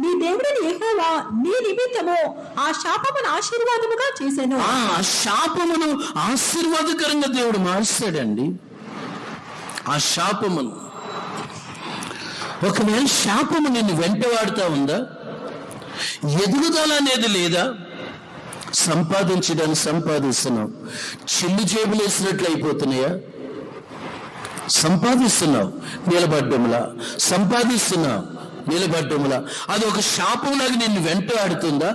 నీ దేవుడని యెహోవా నీ నిమిత్తము ఆ శాపమును ఆశీర్వాదముగా చేశాను. ఆ శాపమును ఆశీర్వాదకరంగా దేవుడు మారుస్తాడండి. ఆ శాపమును, ఒకవేళ శాపము నిన్ను వెంటవాడుతా ఉందా, ఎదుగుదల అనేది లేదా, సంపాదించడానికి సంపాదిస్తున్నావు, చిల్లు జేబులేసినట్లు అయిపోతున్నాయా, సంపాదిస్తున్నావు నిలబడ్డములా, సంపాదిస్తున్నావు నిలబడ్డములా, అది ఒక శాపంలాగా నిన్ను వెంటాడుతుందా,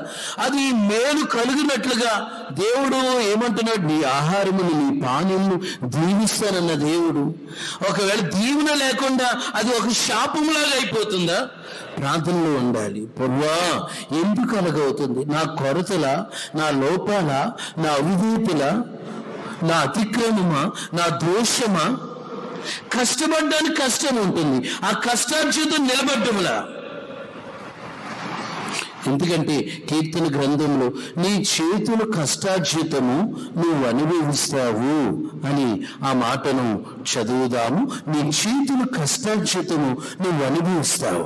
అది మేలు కలుగునట్లుగా దేవుడు ఏమంటున్నాడు, నీ ఆహారమును నీ పానీయమును దీవిస్తానన్న దేవుడు. ఒకవేళ దీవెన లేకుండా అది ఒక శాపంలాగా అయిపోతుందా, ప్రార్థనలో ఉండాలి. ప్రభువా, ఎందుకు అలాగవుతుంది, నా కొరతలా, నా లోపాలా, నా అవిధేయతలా, నా అతిక్రమమా, నా దోషమా, కష్టపడ్డానికి కష్టం ఉంటుంది, ఆ కష్టార్జితం నిలబడ్డములా. ఎందుకంటే కీర్తన గ్రంథంలో నీ చేతుల కష్టార్జితము నువ్వు అనుభవిస్తావు అని ఆ మాటను చదువుదాము. నీ చేతుల కష్టార్జితము నువ్వు అనుభవిస్తావు.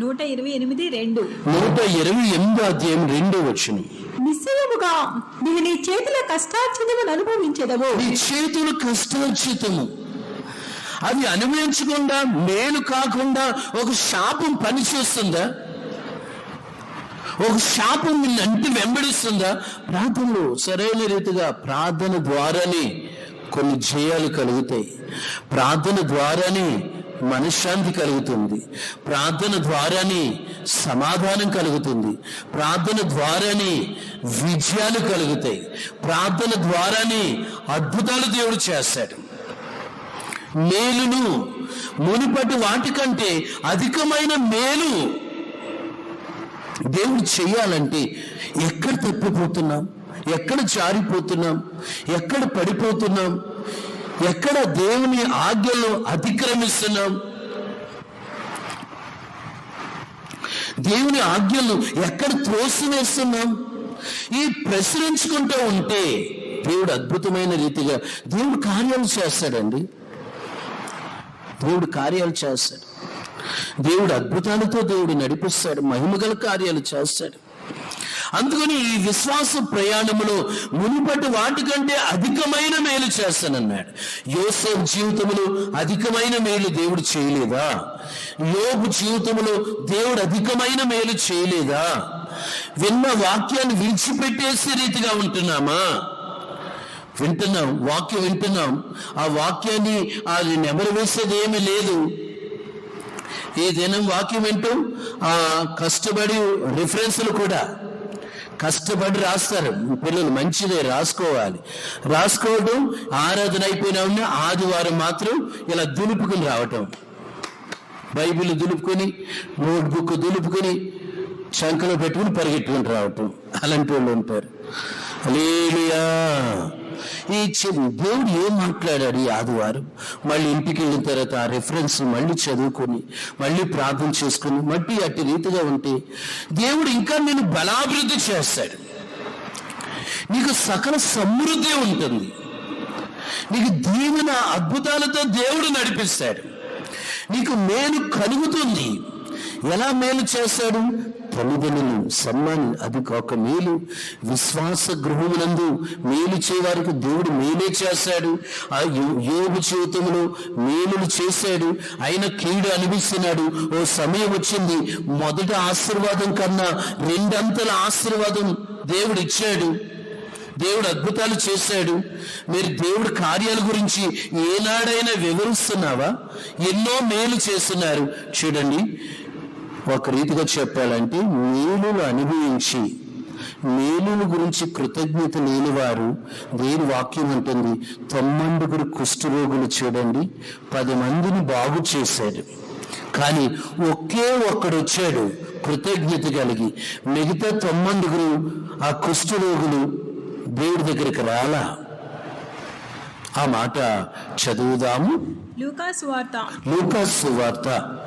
128:2 నిశ్చయముగా నీవు నీ చేతుల కష్టార్జితమును అనుభవించెదవు. నీ చేతుల కష్టార్జితము అది అనుభవించకుండా, మేలు కాకుండా ఒక శాపం పనిచేస్తుందా, ఒక శాపం నిన్ను అంటి వెంబడిస్తుందా. ప్రార్థనలు సరైన రీతిగా, ప్రార్థన ద్వారానే కొన్ని జయాలు కలుగుతాయి, ప్రార్థన ద్వారానే మనశ్శాంతి కలుగుతుంది, ప్రార్థన ద్వారానే సమాధానం కలుగుతుంది, ప్రార్థన ద్వారానే విజయాలు కలుగుతాయి, ప్రార్థన ద్వారానే అద్భుతాలు దేవుడు చేస్తాడు. మేలును మునుపటి వాటికంటే అధికమైన మేలు దేవుడు చెయ్యాలంటే ఎక్కడ తప్పిపోతున్నాం, ఎక్కడ జారిపోతున్నాం, ఎక్కడ పడిపోతున్నాం, ఎక్కడ దేవుని ఆజ్ఞలను అతిక్రమిస్తున్నాం, దేవుని ఆజ్ఞలను ఎక్కడ త్రోసివేస్తున్నాం, ఈ ప్రశ్నించుకుంటూ ఉంటే దేవుడు అద్భుతమైన రీతిగా దేవుడు కార్యాలు చేస్తాడండి. దేవుడు కార్యాలు చేస్తాడు, దేవుడు అద్భుతాలతో దేవుడు నడిపిస్తాడు, మహిమగల కార్యాలు చేస్తాడు. అందుకని ఈ విశ్వాస ప్రయాణములో మునుపటి వాటికంటే అధికమైన మేలు చేస్తానన్నాడు. యోసేపు జీవితంలో అధికమైన మేలు దేవుడు చేయలేదా? యోబు జీవితంలో దేవుడు అధికమైన మేలు చేయలేదా? విన్న వాక్యాన్ని విడిచిపెట్టేసే రీతిగా ఉంటున్నామా? వింటున్నాం, వాక్యం వింటున్నాం, ఆ వాక్యాన్ని అది నెమరు వేసేది ఏమీ లేదు. ఈ దినం వాక్యం వింటూ కష్టపడి రిఫరెన్స్లు కూడా కష్టపడి రాస్తారు పిల్లలు, మంచిదే రాసుకోవాలి. రాసుకోవడం, ఆరాధన అయిపోయినా ఉన్నా ఆదివారం మాత్రం ఇలా దులుపుకుని రావటం, బైబిల్ దులుపుకొని, నోట్బుక్ దులుపుకొని, శంఖలో పెట్టుకుని పరిగెట్టుకుని రావటం, అలాంటి వాళ్ళు ఉంటారు. హల్లెలూయా. ఈ దేవుడు ఏం మాట్లాడాడు ఈ ఆదివారం, మళ్ళీ ఇంటికి వెళ్ళిన తర్వాత ఆ రిఫరెన్స్ మళ్ళీ చదువుకొని, మళ్ళీ ప్రార్థన చేసుకుని, మళ్ళీ అట్టి రీతిగా ఉంటే దేవుడు ఇంకా నేను బలాభివృద్ధి చేస్తాడు. నీకు సకల సమృద్ధి ఉంటుంది. నీకు దీవెన అద్భుతాలతో దేవుడు నడిపిస్తాడు. నీకు మేలు కలుగుతుంది. ఎలా మేలు చేస్తాడు? తల్లిదండ్రులు సమ్మాని, అది ఒక మేలు. విశ్వాస గృహమునందు మేలు చేయవారికి దేవుడు మేలే చేస్తాడు. ఆ యోబు జీవితంలో మేలులు చేశాడు, ఆయన కీడు అనిపిస్తున్నాడు. ఓ సమయం వచ్చింది, మొదటి ఆశీర్వాదం కన్నా రెండంతల ఆశీర్వాదం దేవుడు ఇచ్చాడు. దేవుడు అద్భుతాలు చేశాడు. మీరు దేవుడి కార్యాల గురించి ఏనాడైనా వివరిస్తున్నావా? ఎన్నో మేలు చేస్తున్నారు. చూడండి, ఒక రీతిగా చెప్పాలంటే మేలులు అనుభవించి మేలుల గురించి కృతజ్ఞత లేనివారు, దేవుని వాక్యం ఉంటుంది, 90 కుష్ఠరోగులు చూడండి 10 మందిని బాగు చేశాడు. కానీ ఒకే ఒక్కడు వచ్చాడు కృతజ్ఞత కలిగి. మిగతా 90 ఆ కుష్ఠరోగులు దేవుడి దగ్గరికి రాలా. ఆ మాట చదువుదాము. లూకాసు వార్త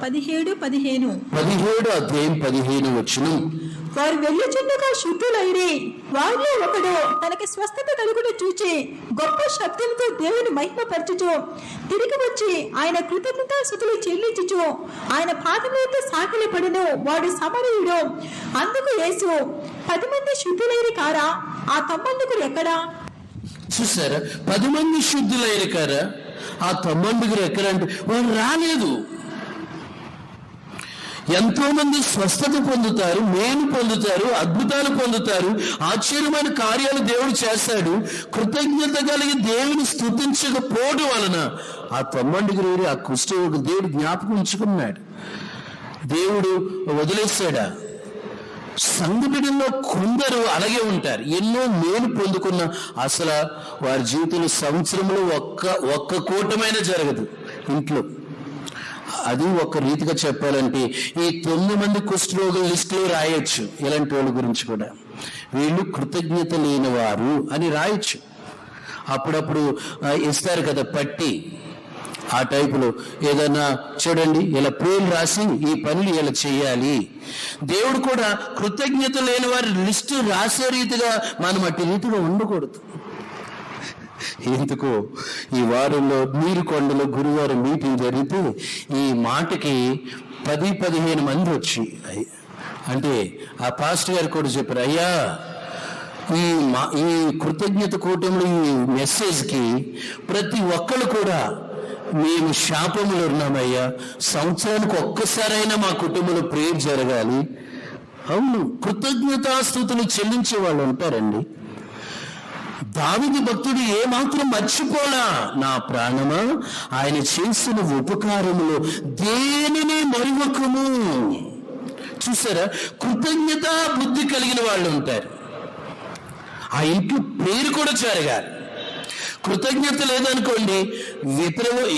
17 అధ్యాయం 15 వచనం. వారు వెళ్ళుచుండగా శుద్ధులైరి. వారిలో ఒకడు తనకి స్వస్థత కలుగుట చూచి గొప్ప శబ్దంతో దేవుని మహిమపరచుచు తిరిగి వచ్చి ఆయన కృతజ్ఞతాస్తుతులు చెల్లించుచు ఆయన పాదములతో సాగిలపడెను. వాడు సమరయుడు. అందుకు యేసు, 10 మంది శుద్ధులైరి కారా? ఆ 90 ఎక్కడా? చూసారా, 10 మంది శుద్ధులైరు కారా? ఆ 90 ఎక్కడంటే వారు రాలేదు. ఎంతో మంది స్వస్థత పొందుతారు, మేలు పొందుతారు, అద్భుతాలు పొందుతారు, ఆశ్చర్యమైన కార్యాలు దేవుడు చేస్తాడు. కృతజ్ఞత కలిగి దేవుని స్తుతించకపోవడం వలన ఆ 90 ఆ కుష్ఠరోగి దేవుడు జ్ఞాపకం ఉంచుకున్నాడు. దేవుడు వదిలేశాడా? సంఘటనలో కొందరు అలాగే ఉంటారు. ఎన్నో మేలు పొందుకున్న అసలు వారి జీవితంలో సంవత్సరంలో ఒక్క కూటమైనా జరగదు ఇంట్లో. అది ఒక రీతిగా చెప్పాలంటే ఈ 9 మంది కుష్ఠరోగుల లిస్టులో రాయొచ్చు. ఇలాంటి వాళ్ళ గురించి కూడా వీళ్ళు కృతజ్ఞత లేని వారు అని రాయొచ్చు. అప్పుడప్పుడు ఇస్తారు కదా పట్టి, ఆ టైపులో ఏదైనా చూడండి, ఇలా పేర్లు రాసి ఈ పనులు ఇలా చేయాలి. దేవుడు కూడా కృతజ్ఞత లేని వారి లిస్టు రాసే రీతిగా మనం అట్టి రీతిగా ఉండకూడదు. ఎందుకో ఈ వారంలో నీరుకొండలో గురువారం మీటింగ్ జరిగితే ఈ మాటకి 10-15 మంది వచ్చి, అంటే ఆ పాస్టర్ గారు కూడా చెప్పారు, అయ్యా ఈ కృతజ్ఞత కూటమిలో ఈ మెసేజ్కి ప్రతి ఒక్కరు కూడా మేము శాపములు ఉన్నామయ్యా, సంవత్సరానికి ఒక్కసారైనా మా కుటుంబంలో ప్రేయర్ జరగాలి. అవును, కృతజ్ఞతాస్తుతులు చెల్లించే వాళ్ళు ఉంటారండి. దావీదు భక్తుడు ఏమాత్రం మర్చిపోలా, నా ప్రాణమా ఆయన చేసిన ఉపకారములో దేనిని మరువకము. చూసారా, కృతజ్ఞత బుద్ధి కలిగిన వాళ్ళు ఉంటారు. ఆ ఇంట్లో ప్రేయర్ కూడా జరగాలి. కృతజ్ఞత లేదనుకోండి,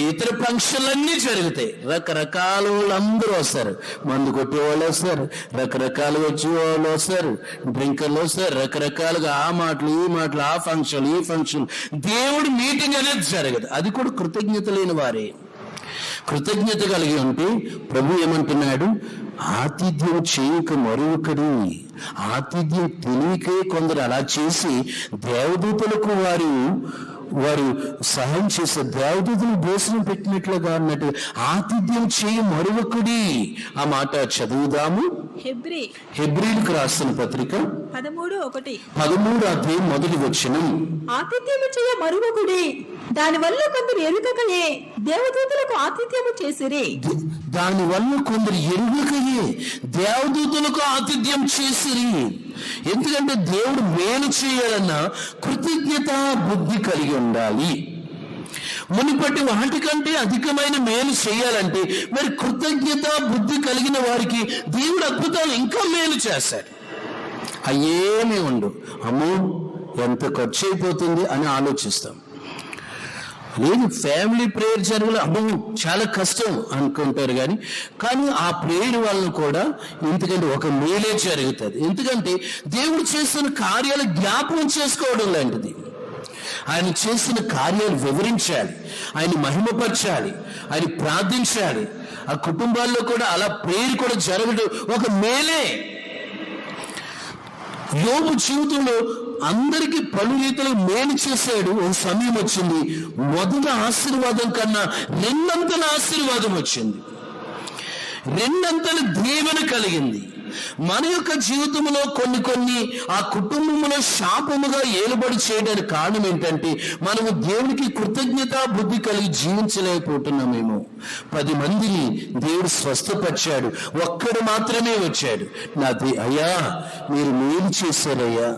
ఇతర ఫంక్షన్లన్నీ జరుగుతాయి. రకరకాల వాళ్ళందరూ వస్తారు. మందు కొట్టే వాళ్ళు వస్తారు, రకరకాలుగా వచ్చే వాళ్ళు వస్తారు, డ్రింకర్లు వస్తారు, రకరకాలుగా ఆ మాటలు ఈ మాటలు, ఆ ఫంక్షన్ ఈ ఫంక్షన్. దేవుడి మీటింగ్ అనేది జరగదు. అది కూడా కృతజ్ఞత లేని వారే. కృతజ్ఞత కలిగి ఉంటే ప్రభు ఏమంటున్నాడు, ఆతిథ్యం చేయక మరొకడు. ఆతిథ్యం తెలియకే కొందరు అలా చేసి దేవదూతలకు వారు సహాయం చేసే దేవదూతలు భోజనం పెట్టినట్లుగా అన్నట్టు ఆతిథ్యం చేయి మరొకడి. ఆ మాట చదువుదాము. హెబ్రీలకు రాసిన పత్రిక 13 అధ్యాయం 1వ వచనం. ఆతిథ్యము చేయ మరొకడి, దానివల్ల కొందరు ఎరుకకయే దేవదూతలకు ఆతిథ్యము చేసిరి. దానివల్ల కొందరు ఎరుకకయే దేవదూతలకు ఆతిథ్యం చేసిరి. ఎందుకంటే దేవుడు మేలు చేయాలన్నా కృతజ్ఞత బుద్ధి కలిగి ఉండాలి. మునిపటి వాటికంటే అధికమైన మేలు చేయాలంటే మరి కృతజ్ఞత బుద్ధి కలిగిన వారికి దేవుడు అద్భుతాలు ఇంకా మేలు చేశాడు. అయ్యేమీ ఉండు, అమ్మో ఎంత ఖర్చు అయిపోతుంది అని ఆలోచిస్తాం. లేదు, ఫ్యామిలీ ప్రేయర్ జరగలే, అమ్మో చాలా కష్టం అనుకుంటారు. కానీ ఆ ప్రేయర్ వలన కూడా ఎందుకంటే ఒక మేలే జరుగుతుంది. ఎందుకంటే దేవుడు చేసిన కార్యాలు జ్ఞాపకం చేసుకోవడం లాంటిది. ఆయన చేసిన కార్యాలు వివరించాలి, ఆయన మహిమపరచాలి, ఆయన ప్రార్థించాలి. ఆ కుటుంబాల్లో కూడా అలా ప్రేయర్ కూడా జరగడం ఒక మేలే. యోబు జీవితంలో అందరికీ పలు రీతిలో మేలు చేశాడు. ఒక సమయం వచ్చింది, మొదటి ఆశీర్వాదం కన్నా రెండంతల ఆశీర్వాదం వచ్చింది, రెండంతల దీవెన కలిగింది. మన యొక్క జీవితంలో కొన్ని ఆ కుటుంబంలో శాపముగా ఏలుబడి చేయడానికి కారణం ఏంటంటే మనము దేవునికి కృతజ్ఞత బుద్ధి కలిగి జీవించలేకపోతున్నామేమో. 10 మందిని దేవుడు స్వస్థపరిచాడు, ఒక్కడు మాత్రమే వచ్చాడు, అయ్యా మీరు మేలు చేశారయ్యా,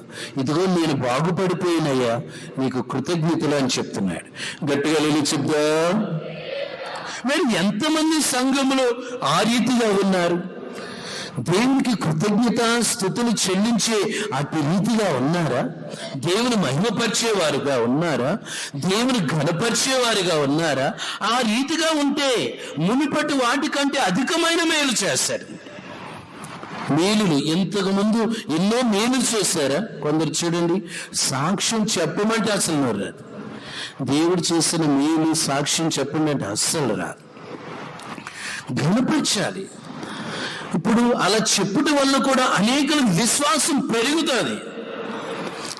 ఇదిగో నేను బాగుపడిపోయినయ్యా, నీకు కృతజ్ఞతలు అని చెప్తున్నాడు. గట్టిగా లేని చెప్దా. మరి ఎంతమంది సంఘములో ఆ రీతిగా ఉన్నారు? దేవునికి కృతజ్ఞత స్తుతులు చెల్లించే అటు రీతిగా ఉన్నారా? దేవుని మహిమపరిచేవారుగా ఉన్నారా? దేవుని ఘనపరిచేవారుగా ఉన్నారా? ఆ రీతిగా ఉంటే మునుపటి వాటికంటే అధికమైన మేలు చేశారు. మేలులు ఇంతకు ముందు ఎన్నో మేలు చేశారా? కొందరు చూడండి, సాక్ష్యం చెప్పమంటే అసలు రాదు. దేవుడు చేసిన మేలు సాక్ష్యం చెప్పండి అంటే అస్సలు రాదు. ఘనపరచాలి. ఇప్పుడు అలా చెప్పుట వల్ల కూడా అనేకుల విశ్వాసం పెరుగుతుంది.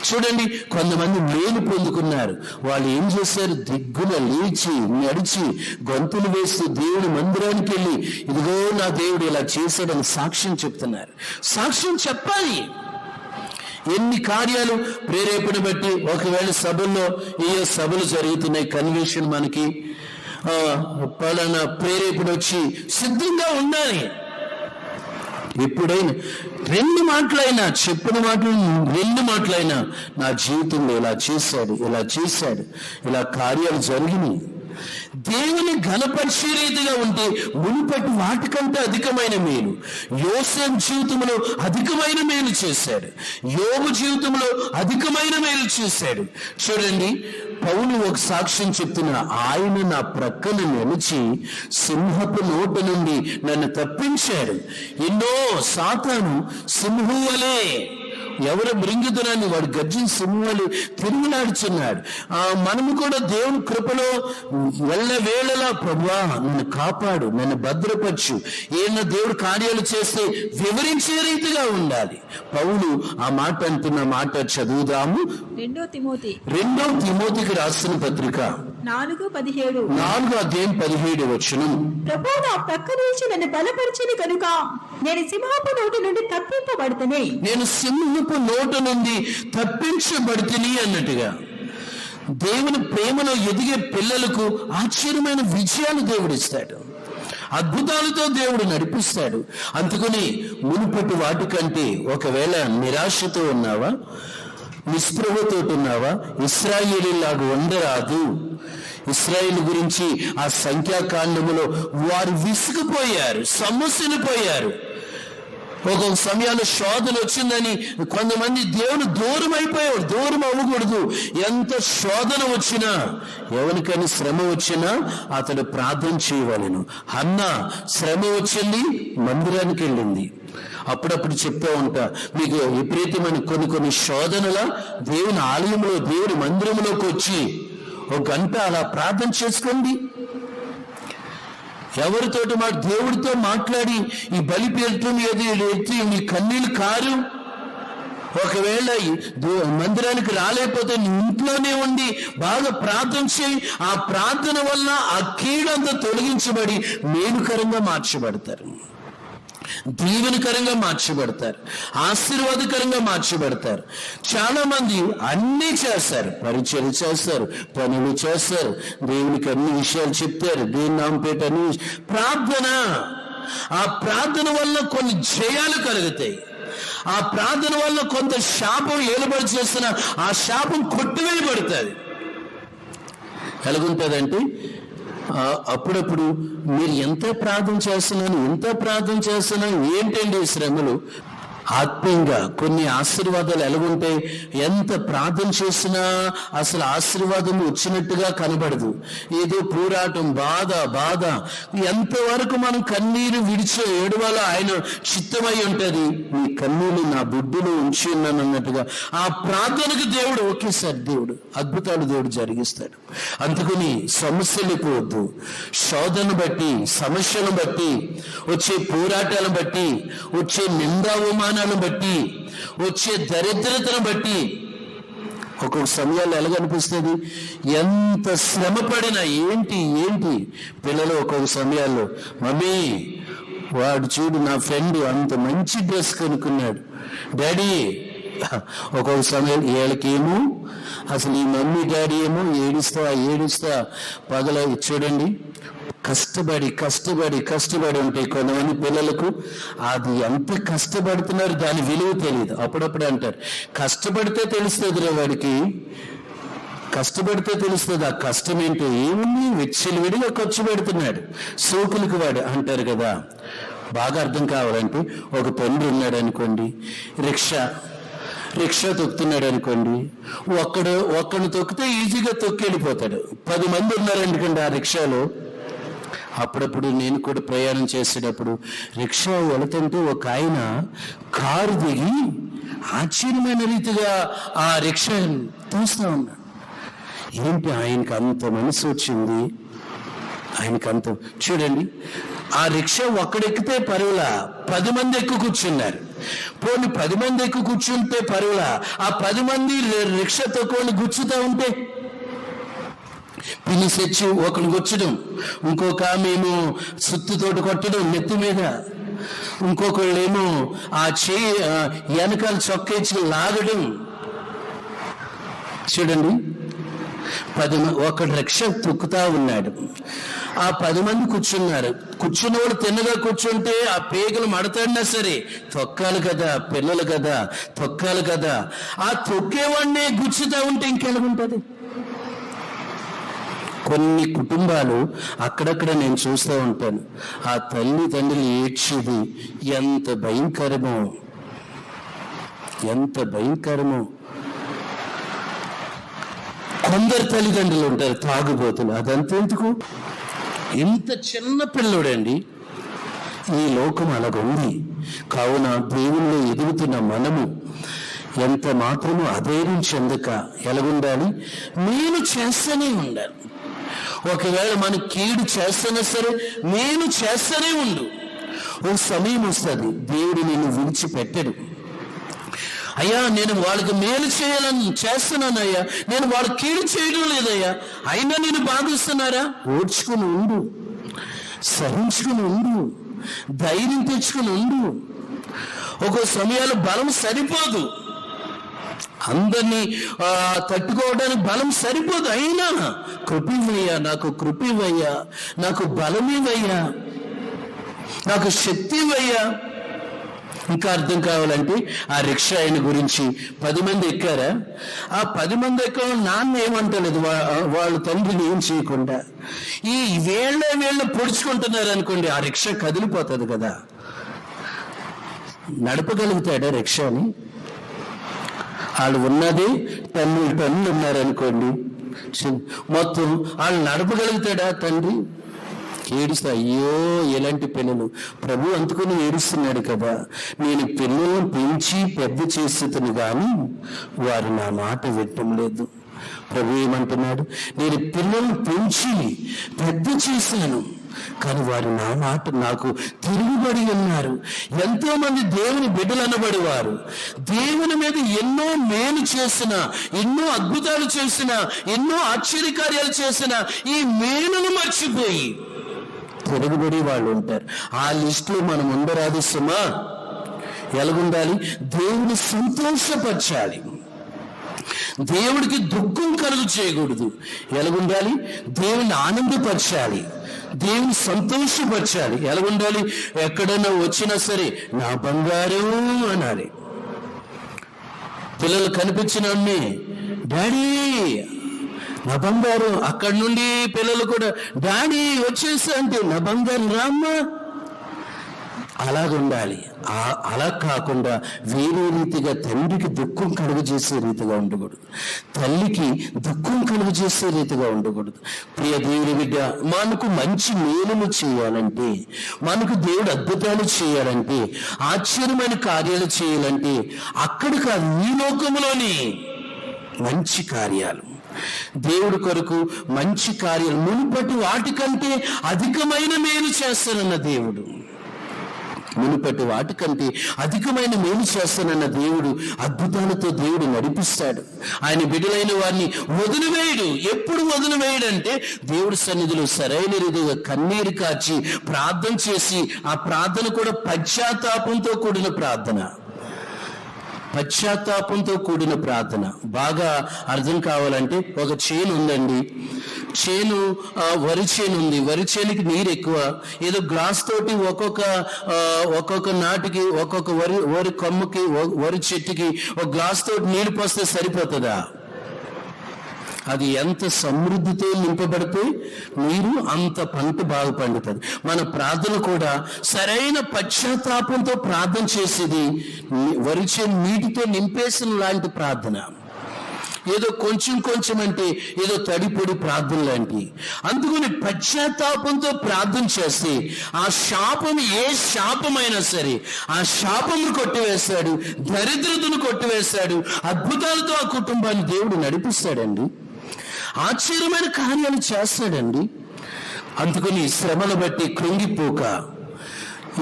చూడండి, కొంతమంది మేలు పొందుకున్నారు. వాళ్ళు ఏం చేశారు? దిగ్గున లేచి నడిచి గొంతులు వేస్తూ దేవుడి మందిరానికి వెళ్ళి ఇదిగో నా దేవుడు ఇలా చేశాడని సాక్ష్యం చెప్తున్నారు. సాక్ష్యం చెప్పాలి. ఎన్ని కార్యాలు ప్రేరేపణ బట్టి, ఒకవేళ సభల్లో ఏ సభలు జరుగుతున్నాయి, కన్వెన్షన్ మనకి పలానా ప్రేరేపణ వచ్చి సిద్ధంగా ఉండాలి. ఎప్పుడైనా 2 మాటలైనా, చెప్పిన మాటలు 2 మాటలైనా, నా జీవితంలో ఇలా చేశాడు, ఇలా కార్యాలు జరిగినాయి. దేవుని ఘనపరిచే రీతిగా ఉంటే మునుపటి వాటికంటే అధికమైన మేలు. యోసేపు జీవితంలో అధికమైన మేలు చేశాడు, యోబు జీవితంలో అధికమైన మేలు చేశాడు. చూడండి, పౌలు ఒక సాక్ష్యం చెప్తున్న, ఆయన నా ప్రక్కన నిలిచి సింహపు నోట నుండి నన్ను తప్పించాడు. ఎన్నో సాతాను సింహం వలే, ఎవరు మృంగిదునని వాడు గర్జించి సింహాలు తిరుగులాడుచున్నాడు. మనము కూడా దేవుని కృపలో ఎల్లవేళలా ప్రభువా నన్ను కాపాడు, నన్ను భద్రపరచు, ఏమైనా దేవుడు కార్యాలు చేస్తే వివరించే రీతిగా ఉండాలి. పౌలు ఆ మాట అంటున్న మాట చదువుదాము. 2 తిమోతికి రాసిన పత్రిక 4:17. 4:17. ప్రభువు నా ప్రక్క నుంచి నన్ను బలపరిచిన కనుక నేను సింహపు నోటి నుండి తప్పింపబడితేనే, నేను సింహపు నోట నుండి తప్పించబడితేనే అన్నట్టుగా దేవుని ప్రేమలో ఎదిగే పిల్లలకు ఆశ్చర్యమైన విజయాలు దేవుడిస్తాడు, అద్భుతాలతో దేవుడు నడిపిస్తాడు. అందుకని మునుపటి వాటికంటే ఒకవేళ నిరాశతో ఉన్నావా, నిస్పృహతో ఉన్నావా, ఇశ్రాయేలీలాగా ఉండరాదు. ఇశ్రాయేలు గురించి ఆ సంఖ్యాకాండములో వారు విసిగిపోయారు, సమస్యలు. ఒక సమయాల్లో శోధన వచ్చిందని కొంతమంది దేవుని దూరం అయిపోయాడు. దూరం అవ్వకూడదు. ఎంత శోధన వచ్చినా, ఎవరికైనా శ్రమ వచ్చినా అతడు ప్రార్థన చేయవలెను. హన్నా శ్రమ వచ్చింది, మందిరానికి వెళ్ళింది. అప్పుడప్పుడు చెప్తూ ఉంటా, మీకు విపరీతమైన కొన్ని శోధనల దేవుని ఆలయంలో, దేవుని మందిరంలోకి వచ్చి 1 గంట అలా ప్రార్థన చేసుకోండి. ఎవరితోటి దేవుడితో మాట్లాడి ఈ బలిపీఠం ఎత్తి మీ కన్నీళ్ళు కారు. ఒకవేళ మందిరానికి రాలేకపోతే నీ ఇంట్లోనే ఉండి బాగా ప్రార్థన చేయి. ఆ ప్రార్థన వల్ల ఆ కీడంతా తొలగించబడి మేలుకరంగా మార్చబడతారు, దీవెనకరంగా మార్చబడతారు, ఆశీర్వాదకరంగా మార్చబడతారు. చాలా మంది అన్నీ చేస్తారు, పరిచయం చేస్తారు, పనులు చేస్తారు, దేవునికి అన్ని విషయాలు చెప్తారు, దేవుని నామపేట అన్ని ప్రార్థన. ఆ ప్రార్థన వల్ల కొన్ని జయాలు కలుగుతాయి. ఆ ప్రార్థన వల్ల కొంత శాపం ఏలుబడి చేస్తున్న ఆ శాపం కొట్టివేయబడుతుంది. ఎలాగుంటుందంటే, అప్పుడప్పుడు మీరు ఎంత ప్రార్థన చేస్తున్నాను ఏంటండి శ్రమలు? ఆత్మీయంగా కొన్ని ఆశీర్వాదాలు ఎలాగుంటాయి, ఎంత ప్రార్థన చేసినా అసలు ఆశీర్వాదం వచ్చినట్టుగా కనబడదు. ఏదో పోరాటం, బాధ ఎంతవరకు మనం కన్నీరు విడిచే ఏడవాలో ఆయన చిత్తమై ఉంటుంది. మీ కన్నీళ్ళు నా బుడ్డులో ఉంచి ఉన్నాను అన్నట్టుగా ఆ ప్రార్థనకు దేవుడు ఒకేసారి దేవుడు అద్భుతాలు దేవుడు జరిగిస్తాడు. అందుకని సమస్యలు పోవద్దు. శోధన బట్టి, సమస్యను బట్టి, వచ్చే పోరాటాలను బట్టి, వచ్చే నిందావమాన అవమానాలను బట్టి, వచ్చే దరిద్రతను బట్టి ఒక్కొక్క సమయాల్లో ఎలాగనిపిస్తుంది, ఎంత శ్రమ పడినా ఏంటి పిల్లలు ఒక్కొక్క సమయాల్లో, మమ్మీ వాడు చూడు నా ఫ్రెండ్ అంత మంచి డ్రెస్ కొనుక్కున్నాడు, డాడీ. ఒక్కొక్క సమయం వీళ్ళకేమో అసలు ఈ మమ్మీ డాడీ ఏమో ఏడుస్తా పగల. చూడండి, కష్టపడి ఉంటాయి కొంతమంది పిల్లలకు. అది ఎంత కష్టపడుతున్నారు దాని విలువ తెలియదు. అప్పుడప్పుడు అంటారు, కష్టపడితే తెలుస్తుంది వాడికి, కష్టపడితే తెలుస్తుంది ఆ కష్టం ఏంటో. ఏముంది, విడిగా ఖర్చు పెడుతున్నాడు సోకులకు వాడు అంటారు కదా. బాగా అర్థం కావాలంటే ఒక తండ్రి ఉన్నాడు అనుకోండి, రిక్షా తొక్కుతున్నాడు అనుకోండి, ఒక్కడిని తొక్కితే ఈజీగా తొక్కి వెళ్ళిపోతాడు. 10 మంది ఉన్నారనుకోండి ఆ రిక్షాలో. అప్పుడప్పుడు నేను కూడా ప్రయాణం చేసేటప్పుడు రిక్షా వెళుతుంటే ఒక ఆయన కారు దిగి ఆశ్చర్యమైన రీతిగా ఆ రిక్షా చూస్తూ ఉన్నాడు. ఏంటి ఆయనకి అంత మనసు వచ్చింది, ఆయనకంత. చూడండి, ఆ రిక్షా ఒక్కడెక్కితే పరువులా 10 మంది ఎక్కువ కూర్చున్నారు. పోనీ 10 మంది ఎక్కువ కూర్చుంటే పరువులా, ఆ 10 మంది రిక్షా తొక్కుని గుచ్చుతూ ఉంటే పిలిసెచ్చి ఒకరు గుచ్చడం, ఇంకొక ఆమెమో సుత్తుతోటి కొట్టడం నెత్తి మీద, ఇంకొకళ్ళేమో ఆ చేయి వెనకాల చొక్కేసి లాగడం. చూడండి, ఒకడు రిక్షా తొక్కుతా ఉన్నాడు, ఆ 10 మంది కూర్చున్నారు. కూర్చున్నవాడు తిన్నగా కూర్చుంటే ఆ పేగలు మడతాడినా సరే తొక్కాలి కదా, పిల్లలు కదా, తొక్కాలి కదా. ఆ తొక్కేవాడినే గుచ్చుతా ఉంటే ఇంకెలాగుంటుంది. కొన్ని కుటుంబాలు అక్కడక్కడ నేను చూస్తూ ఉంటాను, ఆ తల్లిదండ్రులు ఏడ్చేది ఎంత భయంకరమో. కొందరు తల్లిదండ్రులు ఉంటారు తాగుబోతులు. అదంతెందుకు, ఇంత చిన్న పిల్లోడండి. ఈ లోకం అలాగుంది. కావున దేవుల్లో ఎదుగుతున్న మనము ఎంత మాత్రమూ అధైర్యం చెందక ఎలాగుండాలి, నేను చేస్తూనే ఉండాలి. ఒకవేళ మన కీడు చేస్తున్నా సరే నేను చేస్తూనే ఉండు. ఒక సమయం వస్తుంది, దేవుడు నిన్ను విడిచిపెట్టడు. అయ్యా, నేను వాళ్ళకి మేలు చేయాలని చేస్తున్నానయ్యా, నేను వాళ్ళకి కీడు చేయడం లేదయ్యా, అయినా నేను భావిస్తున్నారా? ఓడ్చుకుని ఉండు, సహించుకుని ఉండు, ధైర్యం తెచ్చుకుని ఉండు. ఒక్కో సమయాలు బలం సరిపోదు, అందరినీ తట్టుకోవడానికి బలం సరిపోదు. అయినా కృపివయ్యా, నాకు కృపివయ్యా, నాకు బలమివయ్యా, నాకు శక్తివయ్యా. ఇంకా అర్థం కావాలంటే ఆ రిక్షా ఆయన గురించి 10 మంది ఎక్కారా, ఆ 10 మంది ఎక్కడం నాన్న ఏమంటలేదు, వాళ్ళ తండ్రిని ఏం చేయకుండా ఈ వేళ్ళ పొడుచుకుంటున్నారు అనుకోండి, ఆ రిక్షా కదిలిపోతుంది కదా. నడపగలుగుతాడా రిక్షాని? వాళ్ళు ఉన్నది టన్నులు ఉన్నారనుకోండి, మొత్తం వాళ్ళు నడపగలుగుతాడా తండ్రి? ఏడుస్తా, అయ్యో ఎలాంటి పిల్లలు. ప్రభు అందుకుని ఏడుస్తున్నాడు కదా, నేను పిల్లలను పెంచి పెద్ద చేసేతను కానీ వారు నా మాట వినటం లేదు. ప్రభు ఏమంటున్నాడు, నేను పిల్లలను పెంచి పెద్ద చేశాను కానీ వారు నా మాట నాకు తిరుగుబడి ఉన్నారు. ఎంతో మంది దేవుని బిడ్డలు అనబడి వారు దేవుని మీద ఎన్నో మేలు చేసిన, ఎన్నో అద్భుతాలు చేసిన, ఎన్నో ఆశ్చర్యకార్యాలు చేసిన ఈ మేలును మర్చిపోయి తిరుగుబడి వాళ్ళు ఉంటారు. ఆ లిస్టులో మనం ఉండరాదు సుమా. ఎలాగుండాలి? దేవుని సంతోషపరచాలి, దేవుడికి దుఃఖం కలుగు చేయకూడదు. ఎలాగుండాలి? దేవుని ఆనందపరచాలి, దేవుని సంతోషపరచాలి. ఎలాగుండాలి? ఎక్కడైనా వచ్చినా సరే నా బంగారం అనాలి. పిల్లలు కనిపించిన డాడీ నా బంగారం. అక్కడి నుండి పిల్లలు కూడా డాడీ వచ్చేసా అంటే నా బంగారం రామ్మా. అలాగుండాలి. అలా కాకుండా వేరే రీతిగా తండ్రికి దుఃఖం కలుగజేసే రీతిగా ఉండకూడదు, తల్లికి దుఃఖం కలుగజేసే రీతిగా ఉండకూడదు. ప్రియ దేవుని బిడ్డ, మనకు మంచి మేలును చేయాలంటే, మనకు దేవుడు అద్భుతాలు చేయాలంటే, ఆశ్చర్యమైన కార్యాలు చేయాలంటే అక్కడ కాదు, ఈ లోకంలోనే మంచి కార్యాలు, దేవుడి కొరకు మంచి కార్యాలు, మునుపటి వాటికంటే అధికమైన మేలు చేస్తానన్న దేవుడు. మునుపటి వాటికంటే అధికమైన మేలు చేస్తానన్న దేవుడు అద్భుతాలతో దేవుడు నడిపిస్తాడు. ఆయన బిడ్డలైన వారిని వదిలివేయడు. ఎప్పుడు వదిలివేయడంటే దేవుడి సన్నిధిలో సరైన రీతిగా కన్నీరు కార్చి ప్రార్థన చేసి, ఆ ప్రార్థన కూడా పశ్చాత్తాపంతో కూడిన ప్రార్థన. పశ్చాత్తాపంతో కూడిన ప్రార్థన బాగా అర్థం కావాలంటే, ఒక చేను ఉందండి, చేను వరి చేను ఉంది. వరి చేనుకి నీరు ఎక్కువ. ఏదో గ్లాస్ తోటి ఒక్కొక్క నాటికి ఒక్కొక్క వరి కొమ్మకి వరి చెట్టుకి ఒక గ్లాస్ తోటి నీరు పోస్తే సరిపోతుందా? అది ఎంత సమృద్ధితో నింపబడితే మీరు అంత పంట బాగా పండుతుంది. మన ప్రార్థన కూడా సరైన పశ్చాత్తాపంతో ప్రార్థన చేసేది వరిచే నీటితో నింపేసిన లాంటి ప్రార్థన. ఏదో కొంచెం అంటే ఏదో తడిపొడి ప్రార్థన లాంటి. అందుకని పశ్చాత్తాపంతో ప్రార్థన చేస్తే ఆ శాపం, ఏ శాపమైనా సరే ఆ శాపమును కొట్టివేస్తాడు, దరిద్రతను కొట్టివేస్తాడు. అద్భుతాలతో ఆ కుటుంబాన్ని దేవుడు నడిపిస్తాడండి. ఆశ్చర్యమైన కార్యాలు చేస్తాడండి. అందుకని శ్రమలు బట్టి కృంగిపోక,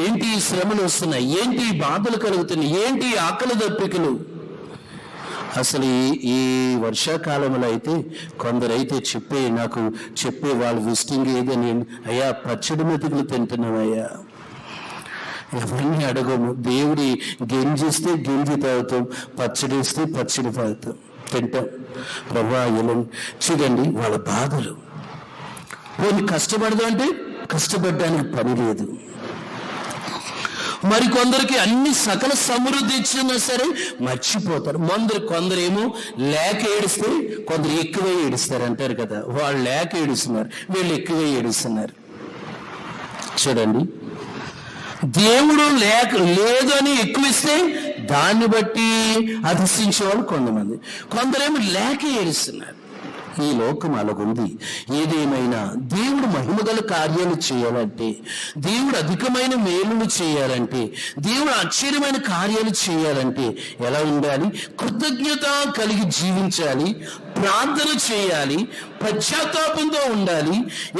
ఏంటి ఈ శ్రమలు వస్తున్నాయి, ఏంటి ఈ బాధలు కలుగుతున్నాయి, ఏంటి ఈ ఆకలి దప్పికలు. అసలు ఈ వర్షాకాలంలో అయితే కొందరైతే నాకు చెప్పే వాళ్ళ విజిటింగ్ ఏదని, అయ్యా పచ్చడి మెతుకులు తింటున్నామయ్యా, ఎవరిని అడగము, దేవుడి గింజిస్తే గింజి తాగుతాం, పచ్చడి ఇస్తే పచ్చడి తాగుతాం, తింటాం. ప్రభా ఇలా చూడండి వాళ్ళ బాధలు. పోనీ కష్టపడదు అంటే కష్టపడడానికి పని లేదు. మరి కొందరికి అన్ని సకల సమృద్ధి ఇచ్చినా సరే మర్చిపోతారు. కొందరేమో లేక ఏడిస్తే కొందరు ఎక్కువే ఏడుస్తారు అంటారు కదా, వాళ్ళు లేక ఏడుస్తున్నారు, వీళ్ళు ఎక్కువే ఏడుస్తున్నారు. చూడండి, దేవుడు లేదు అని ఎక్కువ ఇస్తే దాన్ని బట్టి అధిష్ఠించే వాళ్ళు కొంతమంది, కొందరేమో లేక ఏడుస్తున్నారు. ఈ లోకం అలాగుంది. ఏదేమైనా దేవుడు మహిమగల కార్యాలు చేయాలంటే, దేవుడు అధికమైన మేలులు చేయాలంటే, దేవుడు ఆశ్చర్యమైన కార్యాలు చేయాలంటే ఎలా ఉండాలి? కృతజ్ఞత కలిగి జీవించాలి, ప్రార్థన చేయాలి, పశ్చాత్తాపంతో ఉండాలి.